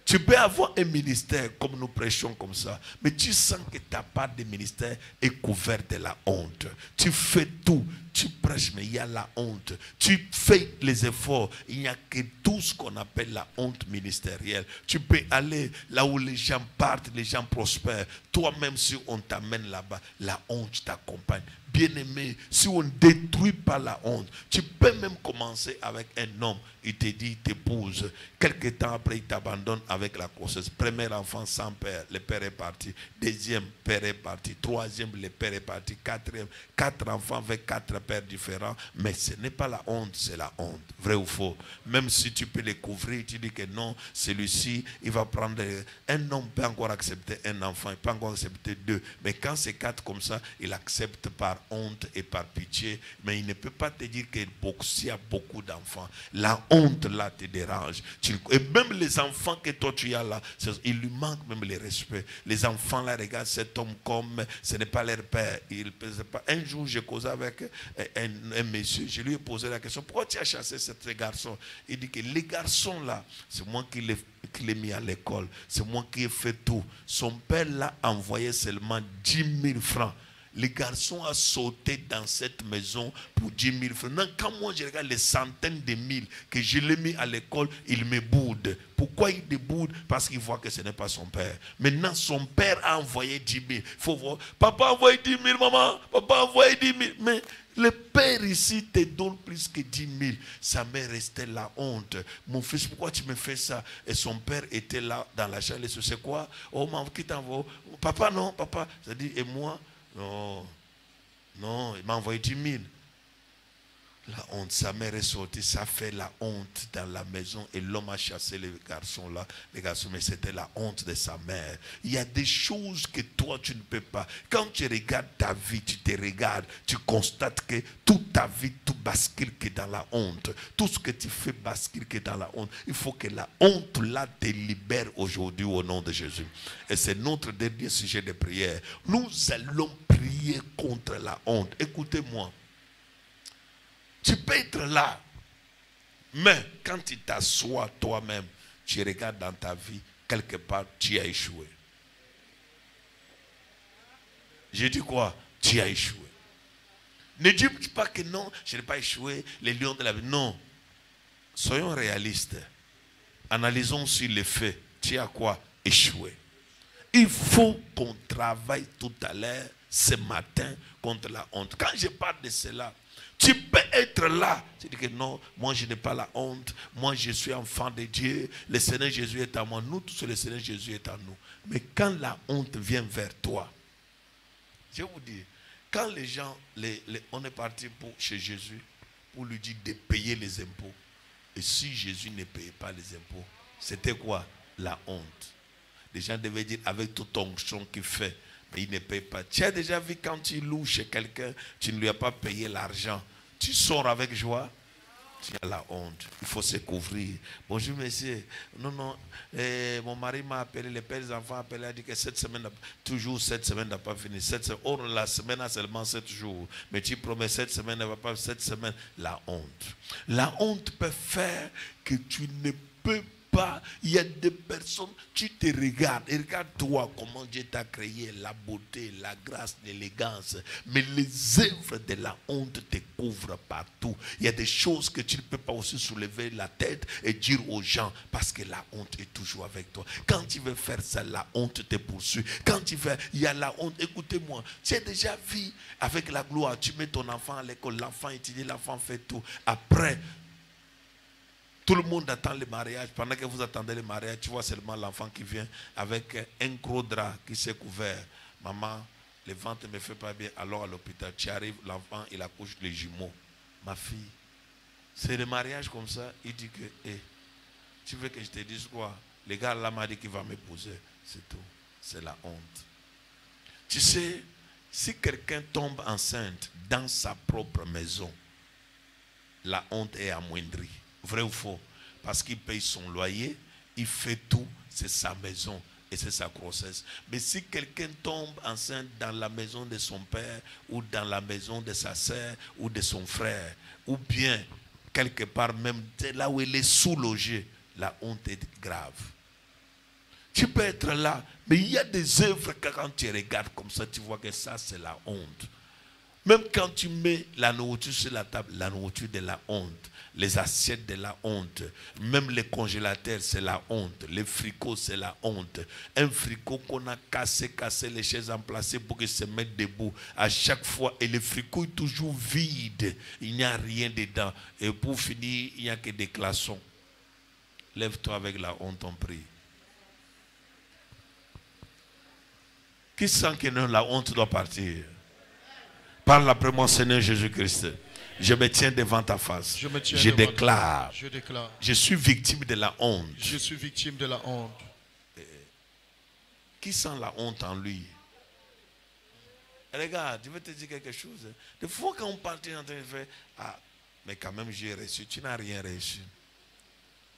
Tu peux avoir un ministère comme nous prêchons comme ça, mais tu sens que ta part de ministère est couverte de la honte. Tu fais tout, tu prêches, mais il y a la honte. Tu fais les efforts, il n'y a que tout ce qu'on appelle la honte ministérielle. Tu peux aller là où les gens partent, les gens prospèrent. Toi-même, si on t'amène là-bas, la honte t'accompagne. Bien-aimé, si on ne détruit pas la honte, tu peux même commencer avec un homme, il te dit, il t'épouse. Quelque temps après, il t'abandonne avec la grossesse. Premier enfant sans père, le père est parti. Deuxième, père est parti. Troisième, le père est parti. Quatrième, 4 enfants avec 4 pères différents. Mais ce n'est pas la honte, c'est la honte. Vrai ou faux? Même si tu peux les couvrir, tu dis que non, celui-ci, il va prendre... Un homme peut encore accepter un enfant, il peut encore accepter 2. Mais quand c'est 4 comme ça, il accepte par honte et par pitié, mais il ne peut pas te dire qu'il y a beaucoup d'enfants. La honte là te dérange. Et même les enfants que toi tu as là, il lui manque même le respect. Les enfants là regardent cet homme comme ce n'est pas leur père. Un jour j'ai causé avec un monsieur, je lui ai posé la question, pourquoi tu as chassé ce garçon? Il dit que les garçons là, c'est moi qui l'ai mis à l'école, c'est moi qui ai fait tout. Son père l'a envoyé seulement 10 000 francs. Le garçon a sauté dans cette maison pour 10 000 francs. Non, quand moi je regarde les centaines de mille que je l'ai mis à l'école, il me boude. Pourquoi il me boude? Parce qu'il voit que ce n'est pas son père. Maintenant, son père a envoyé 10 000. Il faut voir. Papa a envoyé 10 000, maman. Papa a envoyé 10 000. Mais le père ici te donne plus que 10 000. Ça m'est resté la honte. Mon fils, pourquoi tu me fais ça? Et son père était là dans la chambre. C'est quoi? Oh, maman, qui t'envoie? Papa, non, papa. Ça dit, et moi? Non, non, il m'a envoyé 10 000. La honte, sa mère est sortie, ça fait la honte dans la maison et l'homme a chassé les garçons là, mais c'était la honte de sa mère. Il y a des choses que toi tu ne peux pas. Quand tu regardes ta vie, tu te regardes, tu constates que toute ta vie, tout bascule que dans la honte. Tout ce que tu fais bascule que dans la honte. Il faut que la honte là te libère aujourd'hui au nom de Jésus. Et c'est notre dernier sujet de prière. Nous allons prier contre la honte. Écoutez-moi. Tu peux être là, mais quand tu t'assois toi-même, tu regardes dans ta vie, quelque part, tu as échoué. J'ai dit quoi? Tu as échoué. Ne dis pas que non, je n'ai pas échoué, les lions de la vie. Non. Soyons réalistes. Analysons sur les faits. Tu as quoi? Échoué. Il faut qu'on travaille tout à l'heure, ce matin, contre la honte. Quand je parle de cela, tu peux être là. Tu dis que non, moi je n'ai pas la honte. Moi je suis enfant de Dieu. Le Seigneur Jésus est à moi. Nous tous, le Seigneur Jésus est à nous. Mais quand la honte vient vers toi, je vous dis, quand les gens, on est parti chez Jésus pour lui dire de payer les impôts. Et si Jésus ne payait pas les impôts, c'était quoi? La honte. Les gens devaient dire avec toute onction qu'il fait. Mais il ne paye pas. Tu as déjà vu quand tu loues chez quelqu'un, tu ne lui as pas payé l'argent. Tu sors avec joie. Tu as la honte. Il faut se couvrir. Bonjour monsieur. Non, non. Mon mari m'a appelé, les pères des enfants appelé, a dit que cette semaine n'a pas fini. Or, la semaine a seulement 7 jours. Mais tu promets cette semaine ne va pas, cette semaine. La honte. La honte peut faire que tu ne peux pas pas, il y a des personnes, tu te regardes, et regarde-toi comment Dieu t'a créé, la beauté, la grâce, l'élégance. Mais les œuvres de la honte te couvrent partout. Il y a des choses que tu ne peux pas aussi soulever la tête et dire aux gens, parce que la honte est toujours avec toi. Quand tu veux faire ça, la honte te poursuit. Quand tu veux, il y a la honte. Écoutez-moi, tu as déjà vu avec la gloire, tu mets ton enfant à l'école, l'enfant étudie, l'enfant fait tout. Après, tout le monde attend le mariage. Pendant que vous attendez le mariage, tu vois seulement l'enfant qui vient avec un gros drap qui s'est couvert. Maman, le ventre ne me fait pas bien. Alors à l'hôpital, tu arrives, l'enfant, il accouche les jumeaux. Ma fille, c'est le mariage comme ça. Il dit que, tu veux que je te dise quoi? Le gars là m'a dit qu'il va m'épouser. C'est tout. C'est la honte. Tu sais, si quelqu'un tombe enceinte dans sa propre maison, la honte est amoindrie. Vrai ou faux? Parce qu'il paye son loyer, il fait tout, c'est sa maison et c'est sa grossesse. Mais si quelqu'un tombe enceinte dans la maison de son père ou dans la maison de sa sœur ou de son frère, ou bien quelque part même là où il est sous-logé, la honte est grave. Tu peux être là, mais il y a des œuvres que quand tu regardes comme ça, tu vois que ça c'est la honte. Même quand tu mets la nourriture sur la table, la nourriture de la honte. Les assiettes de la honte. Même les congélateurs, c'est la honte. Les frigos, c'est la honte. Un frigo qu'on a cassé les chaises emplacées pour qu'ils se mettent debout. À chaque fois, et le frigo est toujours vide. Il n'y a rien dedans. Et pour finir, il n'y a que des glaçons. Lève-toi avec la honte, on prie. Qui sent que non, la honte doit partir? Parle après mon Seigneur Jésus-Christ. Je me tiens devant ta face. Je déclare. Je suis victime de la honte. Je suis victime de la honte. Qui sent la honte en lui? Regarde, je vais te dire quelque chose. Des fois quand on parle, tu es en train de faire, ah, mais quand même j'ai reçu. Tu n'as rien reçu.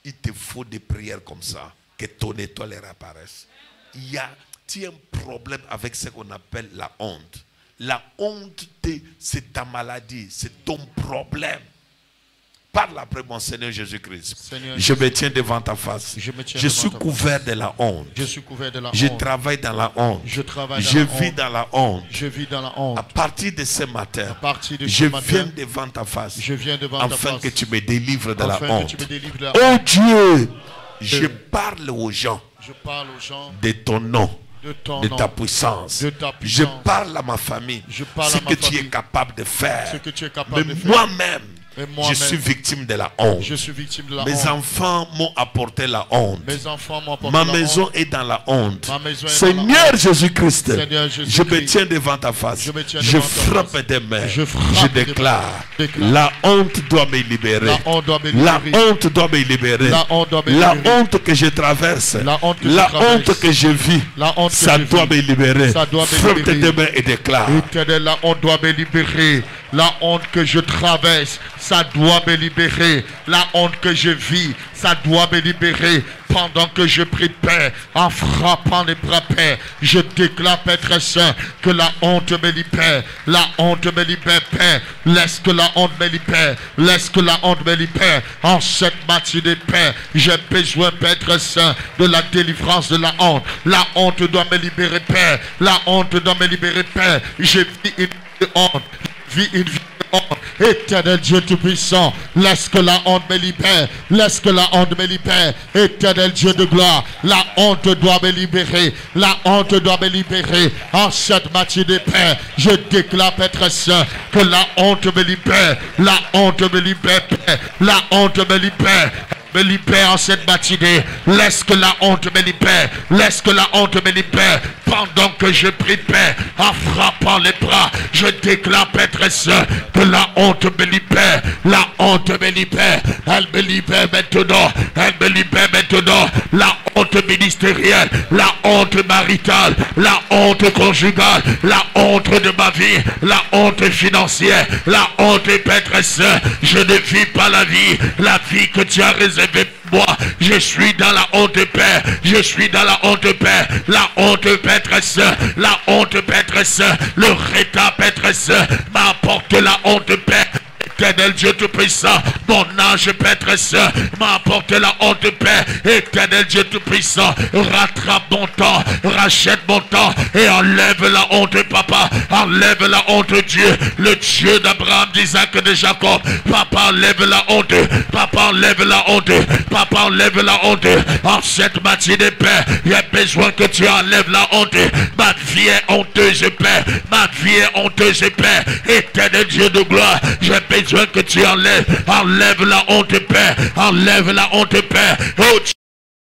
Il te faut des prières comme ça, que ton étoile réapparaisse. Tu as un problème avec ce qu'on appelle la honte. La honte, c'est ta maladie, c'est ton problème. Parle après mon Seigneur Jésus-Christ. Je me tiens devant ta face. Je suis couvert de la honte. Je travaille dans la honte. Je vis dans la honte. À partir de ce matin, je viens devant ta face. Afin que tu me délivres de la honte. Oh Dieu, je parle aux gens de ton nom. De ta puissance. Je parle à ma famille. Ce que tu es capable de faire. Mais moi-même, je suis victime de la honte. Mes enfants m'ont apporté la honte. Ma maison est dans la honte. Seigneur Jésus-Christ, je me tiens devant ta face. Je frappe des mains. Je déclare, la honte doit me libérer. La honte doit me libérer. La honte que je traverse, la honte que je vis, ça doit me libérer. Frappe tes mains et déclare. La honte doit me libérer. La honte que je traverse, ça doit me libérer. La honte que je vis, ça doit me libérer. Pendant que je prie, Père, en frappant les bras, Père, je déclare, Père très saint, que la honte me libère. La honte me libère, Père. Laisse que la honte me libère. Laisse que la honte me libère. En cette matinée, Père, j'ai besoin, Père très saint, de la délivrance de la honte. La honte doit me libérer, Père. La honte doit me libérer, Père. Je vis une vie de honte. Vis une vie de honte. Éternel Dieu Tout-Puissant, laisse que la honte me libère. Laisse que la honte me libère. Éternel Dieu de gloire, la honte doit me libérer. La honte doit me libérer. En cette matinée, Père, je déclare, Père très saint, que la honte me libère. La honte me libère, Père. La honte me libère. Me libère en cette matinée. Laisse que la honte me libère. Laisse que la honte me libère. Pendant que je prie, Père, en frappant les bras, je déclare, Père très saint, que la honte me libère. La honte me libère. Elle me libère maintenant. Elle me libère maintenant. La honte ministérielle, la honte maritale, la honte conjugale, la honte de ma vie, la honte financière, la honte, Père très saint. Je ne vis pas la vie que tu as réservée. Moi, je suis dans la honte, Père. Je suis dans la honte, Père. La honte, Père très saint. La honte, Père très saint. Le rétat, Père très saint, m'apporte la honte, Père. Éternel Dieu Tout-Puissant, mon ange Père très saint m'a apporté la honte, Père. Éternel Dieu Tout-Puissant, rattrape mon temps, rachète mon temps et enlève la honte, Papa. Enlève la honte, Dieu, le Dieu d'Abraham, d'Isaac et de Jacob. Papa, enlève la honte. Papa, enlève la honte. Papa, enlève la honte. En cette matinée, Père, il y a besoin que tu enlèves la honte. Ma vie est honteuse, Père. Ma vie est honteuse, Père. Éternel Dieu de gloire, j'ai besoin que tu enlèves. Enlève la honte, Père. Enlève la honte, Père. Oh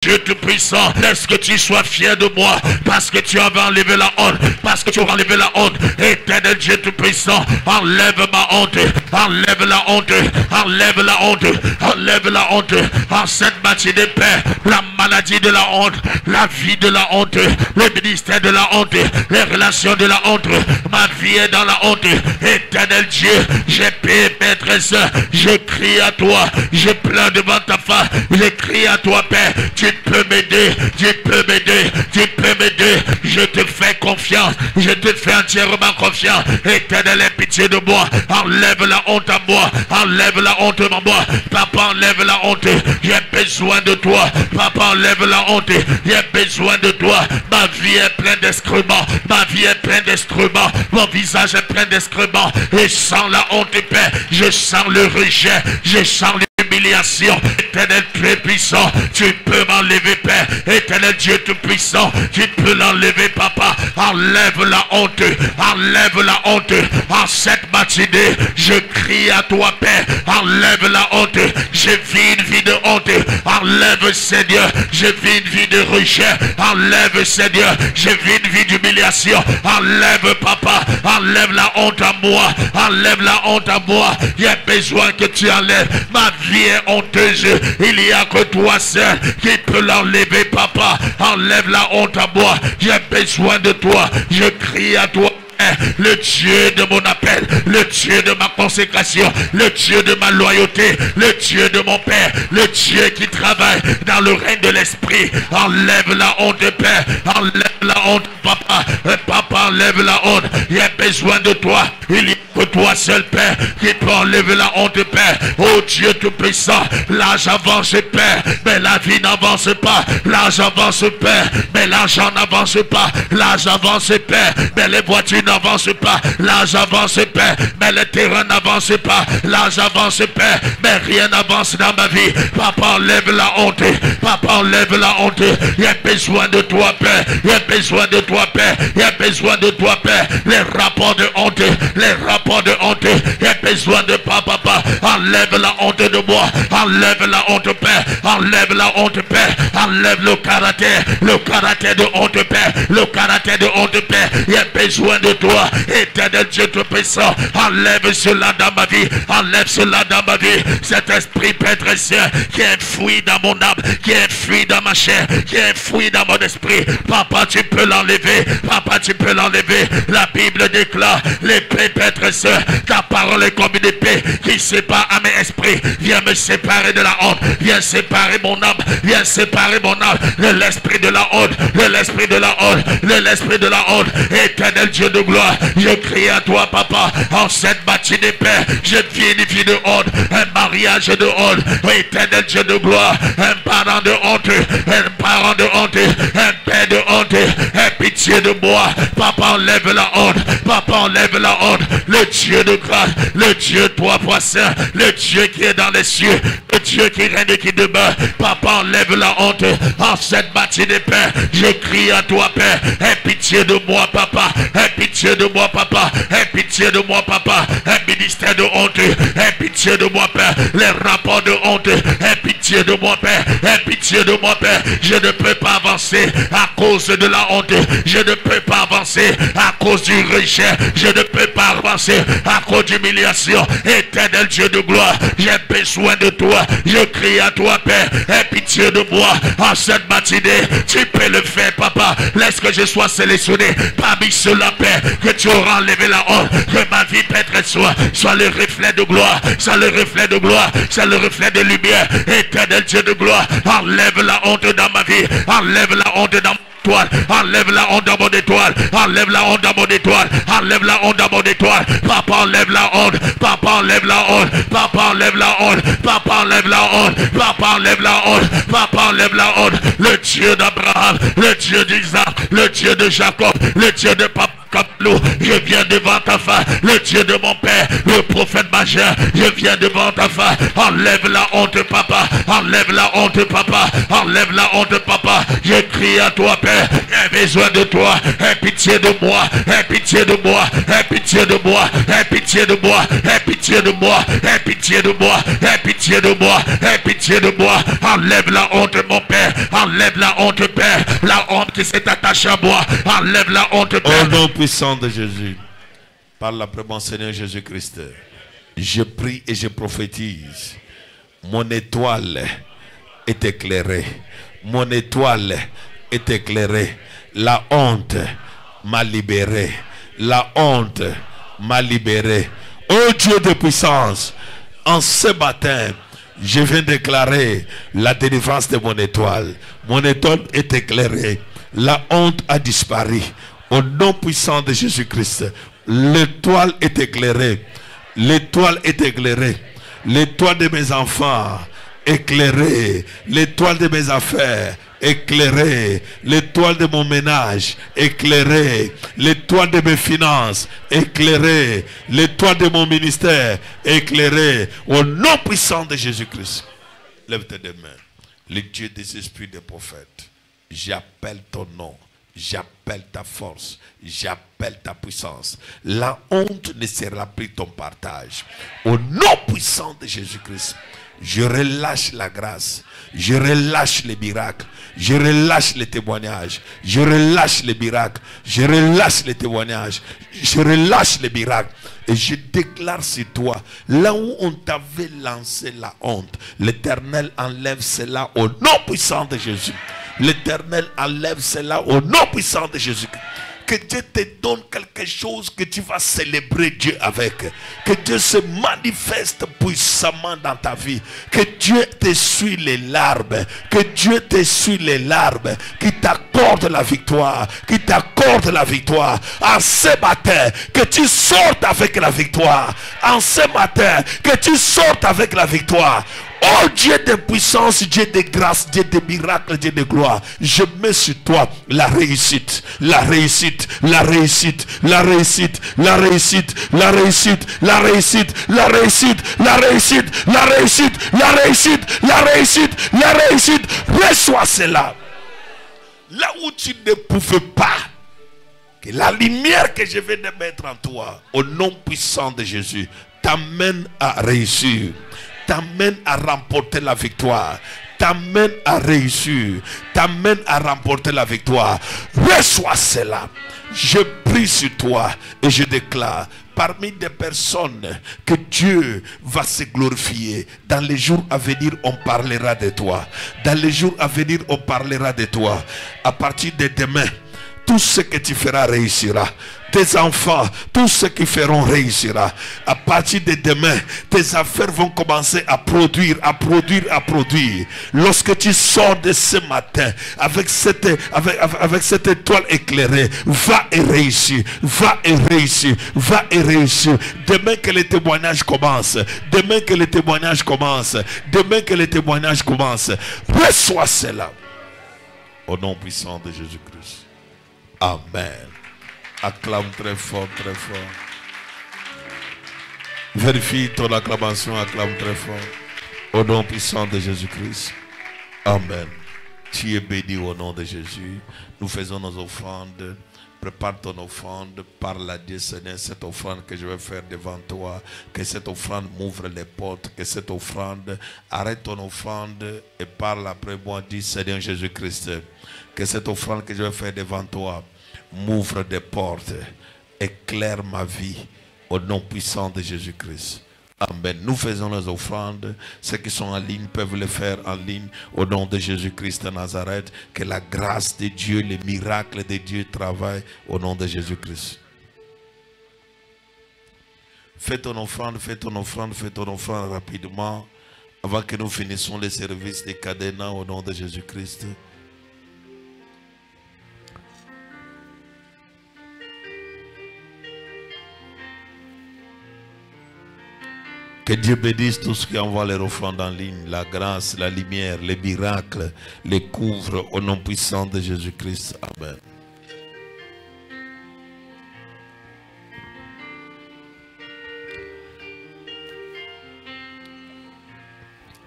Dieu Tout-Puissant, laisse que tu sois fier de moi, parce que tu avais enlevé la honte, parce que tu as enlevé la honte. Éternel Dieu Tout-Puissant, enlève ma honte, enlève la honte, enlève la honte, enlève la honte. En cette matinée, Père, la maladie de la honte, la vie de la honte, le ministère de la honte, les relations de la honte, ma vie est dans la honte. Éternel Dieu, j'ai payé, maîtresse, je crie à toi, je pleure devant ta face, je crie à toi, Père. Tu peux m'aider, tu peux m'aider, tu peux m'aider. Je te fais confiance, je te fais entièrement confiance. Éternel, aie pitié de moi. Enlève la honte à moi, enlève la honte à moi. Papa, enlève la honte. J'ai besoin de toi. Papa, enlève la honte. J'ai besoin de toi. Ma vie est pleine d'excréments. Ma vie est pleine d'excréments. Mon visage est plein d'excréments. Et sans la honte, Père, je sens le rejet. Je sens l'humiliation. Éternel, tu es puissant. Tu peux m'enlever, Père. Éternel Dieu Tout-Puissant, tu peux l'enlever, Papa. Enlève la honte. Enlève la honte. En cette matinée, je crie à toi, Père. Enlève la honte. Je vis une vie de honte. Enlève, Seigneur. Je vis une vie de rejet. Enlève, Seigneur. Je vis une vie d'humiliation. Enlève, Papa. Enlève la honte à moi. Enlève la honte à moi. Il y a besoin que tu enlèves. Ma vie est honteuse. Il n'y a que toi seul qui peut l'enlever, Papa. Enlève la honte à moi. J'ai besoin de toi. Je crie à toi. Le Dieu de mon appel, le Dieu de ma consécration, le Dieu de ma loyauté, le Dieu de mon Père, le Dieu qui travaille dans le règne de l'esprit. Enlève la honte, Père. Enlève la honte, Papa. Papa, enlève la honte. Il y a besoin de toi. Il n'y a que toi seul, Père, qui peut enlever la honte, Père. Oh Dieu Tout-Puissant, l'âge avance, Père, mais la vie n'avance pas. L'âge avance, Père, mais l'argent n'avance pas. L'âge avance, Père, mais les voitures n'avancent pas. L'âge avance, Père, mais le terrain n'avance pas. L'âge avance, Père, mais rien n'avance dans ma vie. Papa, enlève la honte. Papa, enlève la honte. Il y a besoin de toi, Père. Il y a besoin de toi, Père. Il y a besoin de toi, Père. Les rapports de honte, les rapports de honte. Il y a besoin de papa. Enlève la honte de moi. Enlève la honte, Père. Enlève la honte, Père. Enlève le caractère de honte, Père. Le caractère de honte, Père. Il y a besoin de toi. Éternel Dieu Tout-Puissant, enlève cela dans ma vie. Enlève cela dans ma vie. Cet esprit, Père très saint, qui est enfoui dans mon âme, qui est enfoui dans ma chair, qui est enfoui dans mon esprit. Papa, tu peux l'enlever. Papa, tu peux l'enlever. La Bible déclare l'épée, Père très saint. Ta parole est comme une épée qui sépare âme et esprit. Viens me séparer de la honte. Viens séparer mon âme. Viens séparer mon âme de l'esprit de la honte. De l'esprit de la honte. De l'esprit de la honte. Éternel Dieu de gloire, je crie à toi, Papa, en cette matinée, Père. Je vis une vie de honte, un mariage de honte. Éternel Dieu de gloire, un parent de honte, un parent de honte, un père de honte. Aie pitié de moi. Papa, enlève la honte. Papa, enlève la honte. Le Dieu de grâce, le Dieu toi, saint, le Dieu qui est dans les cieux, le Dieu qui règne et qui demeure. Papa, enlève la honte. En cette matinée, Père, je crie à toi, Père. Aie pitié de moi, Papa. Aie pitié de moi, Papa. Aie pitié de moi, Papa. Un ministère de honte. Aie pitié de moi, Père. Les rapports de honte. Aie pitié de moi, Père. Aie pitié de moi, Père. Je ne peux pas avancer à cause de la honte. Je ne peux pas avancer à cause du rejet. Je ne peux pas avancer à cause d'humiliation. Éternel Dieu de gloire, j'ai besoin de toi. Je crie à toi, Père. Aie pitié de moi. En cette matinée, tu peux le faire, Papa. Laisse que je sois sélectionné parmi ceux-là, Père, que tu auras enlevé la honte. Que ma vie, Père, soit le reflet de gloire. Soit le reflet de gloire. Soit le reflet de lumière. Éternel Dieu de gloire, enlève la honte dans ma vie. Enlève la honte dans étoile. Enlève la honte dans mon étoile. Enlève la honte dans mon étoile. Enlève la honte dans mon étoile. Papa, enlève la honte. Papa, enlève la honte. Papa, enlève la honte. Papa, enlève la honte. Papa, enlève la honte. Papa, enlève la honte. Le Dieu d'Abraham, le Dieu d'Isaac, le Dieu de Jacob, le Dieu de Papa. Je viens devant ta face, le Dieu de mon père, le prophète majeur, je viens devant ta face. Enlève la honte, papa. Enlève la honte, papa. Enlève la honte, papa. Je crie à toi, Père. J'ai besoin de toi. Aie pitié de moi. Aie pitié de moi. Aie pitié de moi. Aie pitié de moi. Aie pitié de moi. Aie pitié de moi. Aie pitié de moi. Aie pitié de moi. Enlève la honte, mon Père. Enlève la honte, Père. La honte qui s'est attachée à moi. Enlève la honte, Père. Au nom puissant de Jésus, par la mon Seigneur Jésus-Christ, je prie et je prophétise. Mon étoile est éclairée. Mon étoile est éclairée. La honte m'a libéré. La honte m'a libéré. Oh Dieu de puissance, en ce matin, je viens déclarer la délivrance de mon étoile. Mon étoile est éclairée. La honte a disparu. Au nom puissant de Jésus-Christ, l'étoile est éclairée. L'étoile est éclairée. L'étoile de mes enfants, éclairée. L'étoile de mes affaires, éclairée. L'étoile de mon ménage, éclairée. L'étoile de mes finances, éclairée. L'étoile de mon ministère, éclairée. Au nom puissant de Jésus-Christ. Lève tes deux mains. Le Dieu des esprits des prophètes, j'appelle ton nom. J'appelle ta force, j'appelle ta puissance. La honte ne sera plus ton partage. Au nom puissant de Jésus-Christ, je relâche la grâce, je relâche les miracles, je relâche les témoignages, je relâche les miracles, je relâche les témoignages, je relâche les miracles. Et je déclare sur toi, là où on t'avait lancé la honte, l'Éternel enlève cela au nom puissant de Jésus. L'Éternel enlève cela au nom puissant de Jésus. Que Dieu te donne quelque chose que tu vas célébrer Dieu avec. Que Dieu se manifeste puissamment dans ta vie. Que Dieu t'essuie les larmes. Que Dieu t'essuie les larmes. Qui t'accorde la victoire. Qui t'accorde la victoire. En ce matin, que tu sortes avec la victoire. En ce matin, que tu sortes avec la victoire. Oh Dieu de puissance, Dieu de grâce, Dieu de miracles, Dieu de gloire. Je mets sur toi la réussite, la réussite, la réussite, la réussite, la réussite, la réussite, la réussite, la réussite, la réussite, la réussite, la réussite, la réussite, la réussite. Reçois cela. Là où tu ne pouvais pas, que la lumière que je vais de mettre en toi, au nom puissant de Jésus, t'amène à réussir. T'amène à remporter la victoire, t'amène à réussir, t'amène à remporter la victoire. Reçois cela. Je prie sur toi et je déclare, parmi des personnes que Dieu va se glorifier, dans les jours à venir on parlera de toi. Dans les jours à venir on parlera de toi. À partir de demain, tout ce que tu feras réussira. Tes enfants, tout ce qu'ils feront réussira. À partir de demain, tes affaires vont commencer à produire, à produire, à produire. Lorsque tu sors de ce matin avec cette étoile éclairée, va et réussir, va et réussir, va et réussir. Demain que les témoignages commencent, demain que les témoignages commencent, demain que les témoignages commencent. Reçois cela. Au nom puissant de Jésus-Christ. Amen. Acclame très fort, très fort. Vérifie ton acclamation, acclame très fort. Au nom puissant de Jésus-Christ. Amen. Tu es béni au nom de Jésus. Nous faisons nos offrandes. Prépare ton offrande. Parle à Dieu, Seigneur, cette offrande que je vais faire devant toi. Que cette offrande m'ouvre les portes. Que cette offrande, arrête ton offrande et parle après moi. Dis, Seigneur Jésus-Christ, que cette offrande que je vais faire devant toi m'ouvre des portes, éclaire ma vie au nom puissant de Jésus-Christ. Amen. Nous faisons les offrandes. Ceux qui sont en ligne peuvent le faire en ligne au nom de Jésus-Christ de Nazareth. Que la grâce de Dieu, les miracles de Dieu travaillent au nom de Jésus-Christ. Fais ton offrande, fais ton offrande, fais ton offrande rapidement avant que nous finissions les services des cadenas au nom de Jésus-Christ. Que Dieu bénisse tous ceux qui envoient les offrandes en ligne. La grâce, la lumière, les miracles, les couvre au nom puissant de Jésus-Christ. Amen.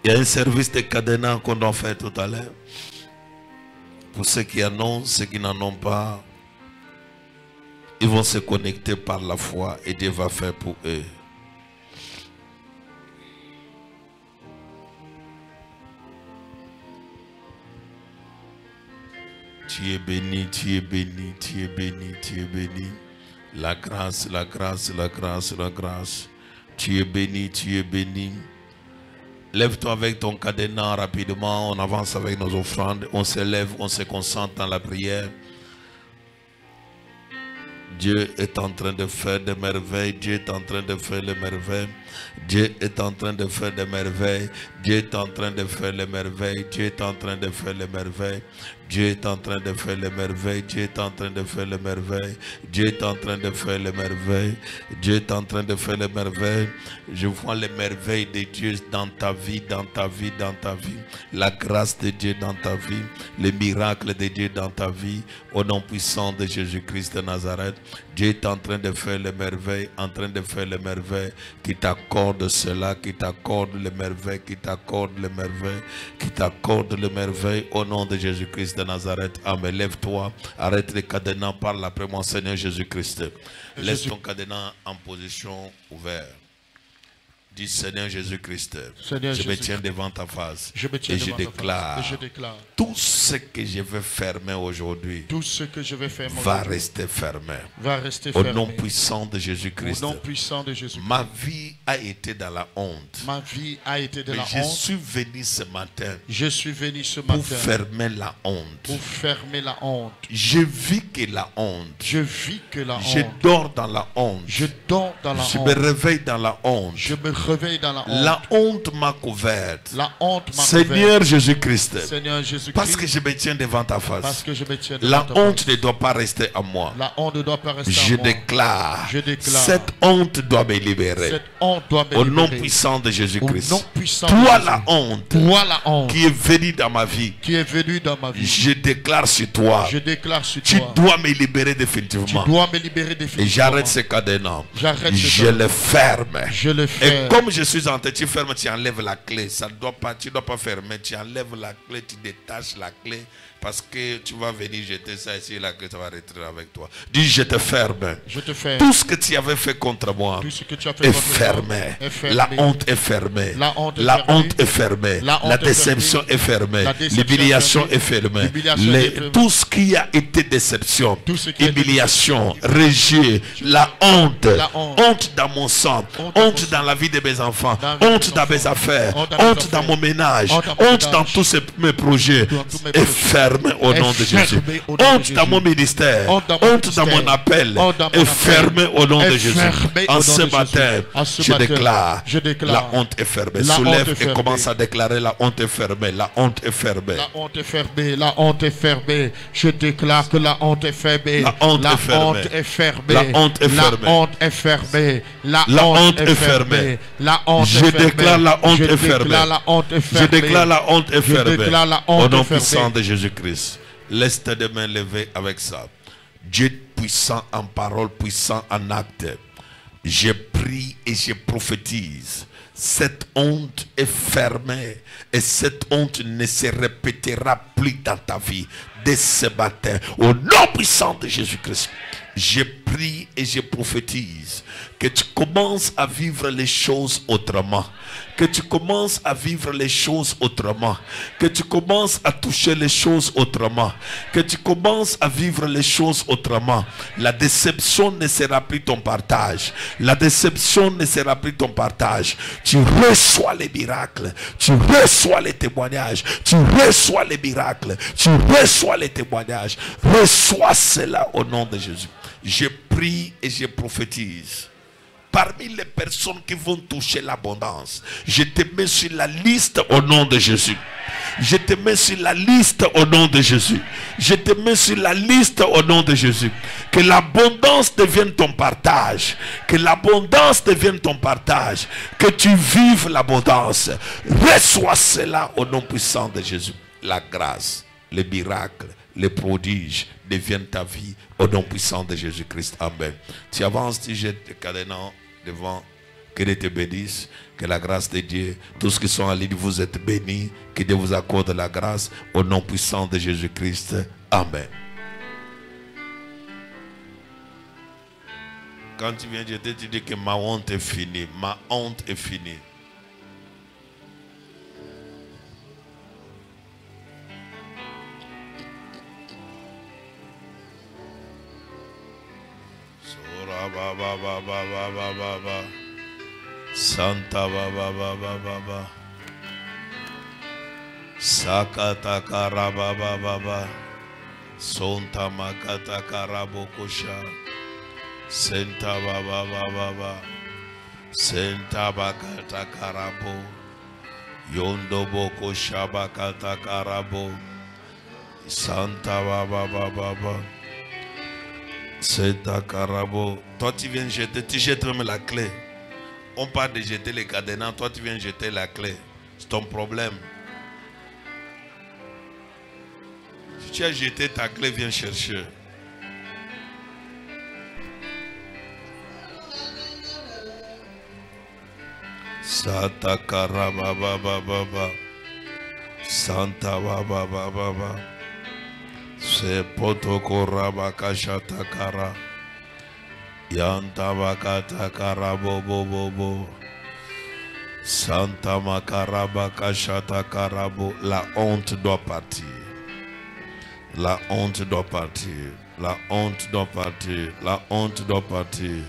Il y a un service de cadenas qu'on doit faire tout à l'heure. Pour ceux qui en ont, ceux qui n'en ont pas, ils vont se connecter par la foi et Dieu va faire pour eux. Tu es béni, tu es béni, tu es béni, tu es béni. La grâce, la grâce, la grâce, la grâce. Tu es béni, tu es béni. Lève-toi avec ton cadenas rapidement. On avance avec nos offrandes. On se lève, on se concentre dans la prière. Dieu est en train de faire des merveilles. Dieu est en train de faire les merveilles. Dieu est en train de faire des merveilles. Dieu est en train de faire les merveilles. Dieu est en train de faire les merveilles. Dieu est en train de faire les merveilles. Dieu est en train de faire les merveilles. Dieu est en train de faire les merveilles. Dieu est en train de faire les merveilles. Je vois les merveilles de Dieu dans ta vie, dans ta vie, dans ta vie. La grâce de Dieu dans ta vie. Les miracles de Dieu dans ta vie. Au nom puissant de Jésus-Christ de Nazareth. Dieu est en train de faire les merveilles, en train de faire les merveilles, qui t'accorde cela, qui t'accorde les merveilles, qui t'accorde les merveilles, qui t'accorde les merveilles, au nom de Jésus-Christ de Nazareth. Amen. Lève-toi, arrête les cadenas, parle après mon Seigneur Jésus-Christ. Laisse ton cadenas en position ouverte. Dis Seigneur Jésus-Christ, je me tiens devant ta face et je déclare tout ce que je vais fermer aujourd'hui va rester fermé. Au nom puissant de Jésus-Christ. Ma vie a été dans la honte. Je suis venu ce matin pour fermer la honte. Je vis que la honte. Je dors dans la honte. Je me réveille dans la honte. La honte m'a couverte. Seigneur Jésus-Christ, parce que je me tiens devant ta face, la honte ne doit pas rester à moi. Je déclare, cette honte doit me libérer. Au nom puissant de Jésus-Christ. Toi la honte qui est venue dans ma vie, je déclare sur toi, tu dois me libérer définitivement. Et j'arrête ce cadenas. Je le ferme. Et comme je suis en train, tu fermes, tu enlèves la clé. Ça doit pas, tu ne dois pas fermer. Tu enlèves la clé, tu détaches la clé. Parce que tu vas venir jeter ça ici, la clé, ça va rentrer avec toi. Dis, je te ferme. Tout ce que tu avais fait contre moi est fermé. La honte est fermée. La honte est fermée. La déception est fermée. L'humiliation est fermée. Tout ce qui a été déception, humiliation, rejet, la honte, honte dans mon sang, honte dans la vie de mes enfants, honte dans mes affaires, honte dans mon ménage, honte dans tous mes projets, est fermée au nom de Jésus. Honte dans mon ministère, honte dans mon appel, est fermée au nom de Jésus. En ce matin, je déclare, la honte est fermée. Soulève et commence à déclarer, la honte est fermée, la honte est fermée. La honte est fermée, la honte est fermée. Je déclare que la honte est fermée. La honte est fermée. La honte est fermée. La honte est fermée. La honte est fermée. La honte est fermée. Je déclare la honte est fermée. Je déclare la honte est fermée. Au nom puissant de Jésus-Christ. Laisse tes mains levées avec ça. Dieu puissant en parole, puissant en acte. Je prie et je prophétise. Cette honte est fermée et cette honte ne se répétera plus dans ta vie dès ce matin. Au nom puissant de Jésus-Christ, je prie et je prophétise que tu commences à vivre les choses autrement. Que tu commences à vivre les choses autrement. Que tu commences à toucher les choses autrement. Que tu commences à vivre les choses autrement. La déception ne sera plus ton partage. La déception ne sera plus ton partage. Tu reçois les miracles. Tu reçois les témoignages. Tu reçois les miracles. Tu reçois les témoignages. Reçois cela au nom de Jésus. Je prie et je prophétise. parmi les personnes qui vont toucher l'abondance, je te mets sur la liste au nom de Jésus. Je te mets sur la liste au nom de Jésus. Je te mets sur la liste au nom de Jésus. Que l'abondance devienne ton partage. Que l'abondance devienne ton partage. Que tu vives l'abondance. Reçois cela au nom puissant de Jésus. La grâce, les miracles, les prodiges deviennent ta vie au nom puissant de Jésus-Christ. Amen. Tu avances, tu jettes tes cadenas devant. Que Dieu te bénisse, que la grâce de Dieu, tous ceux qui sont en ligne, vous êtes bénis, que Dieu vous accorde la grâce au nom puissant de Jésus-Christ. Amen. Quand tu viens jeter, tu dis que ma honte est finie, ma honte est finie. Santa baba baba baba Sakata karaba baba Sonta makata karabo kosha Senta baba baba Senta bakata karabo Yondo boko shabakata karabo Santa baba baba Senta karabo. Toi tu viens jeter, tu jettes même la clé. On parle de jeter les cadenas, toi tu viens jeter la clé. C'est ton problème. Si tu as jeté ta clé, viens chercher. Santa karaba baba baba Santa baba baba Se potoko rabakashata kara Yanta bakata karabo bobo Santa makarabakashata karabo. La honte doit partir. La honte doit partir. La honte doit partir. La honte doit partir.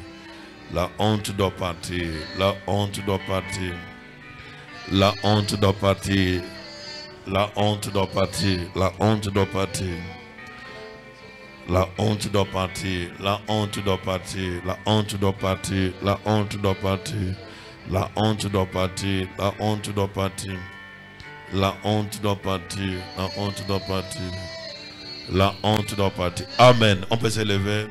La honte doit partir. La honte doit partir. La honte doit partir. La honte doit partir. La honte doit partir. La honte doit partir. La honte doit partir. La honte doit partir. La honte doit partir. La honte doit partir. La honte doit partir. La honte doit partir. La honte doit partir. La honte doit partir. Amen. On peut se lever.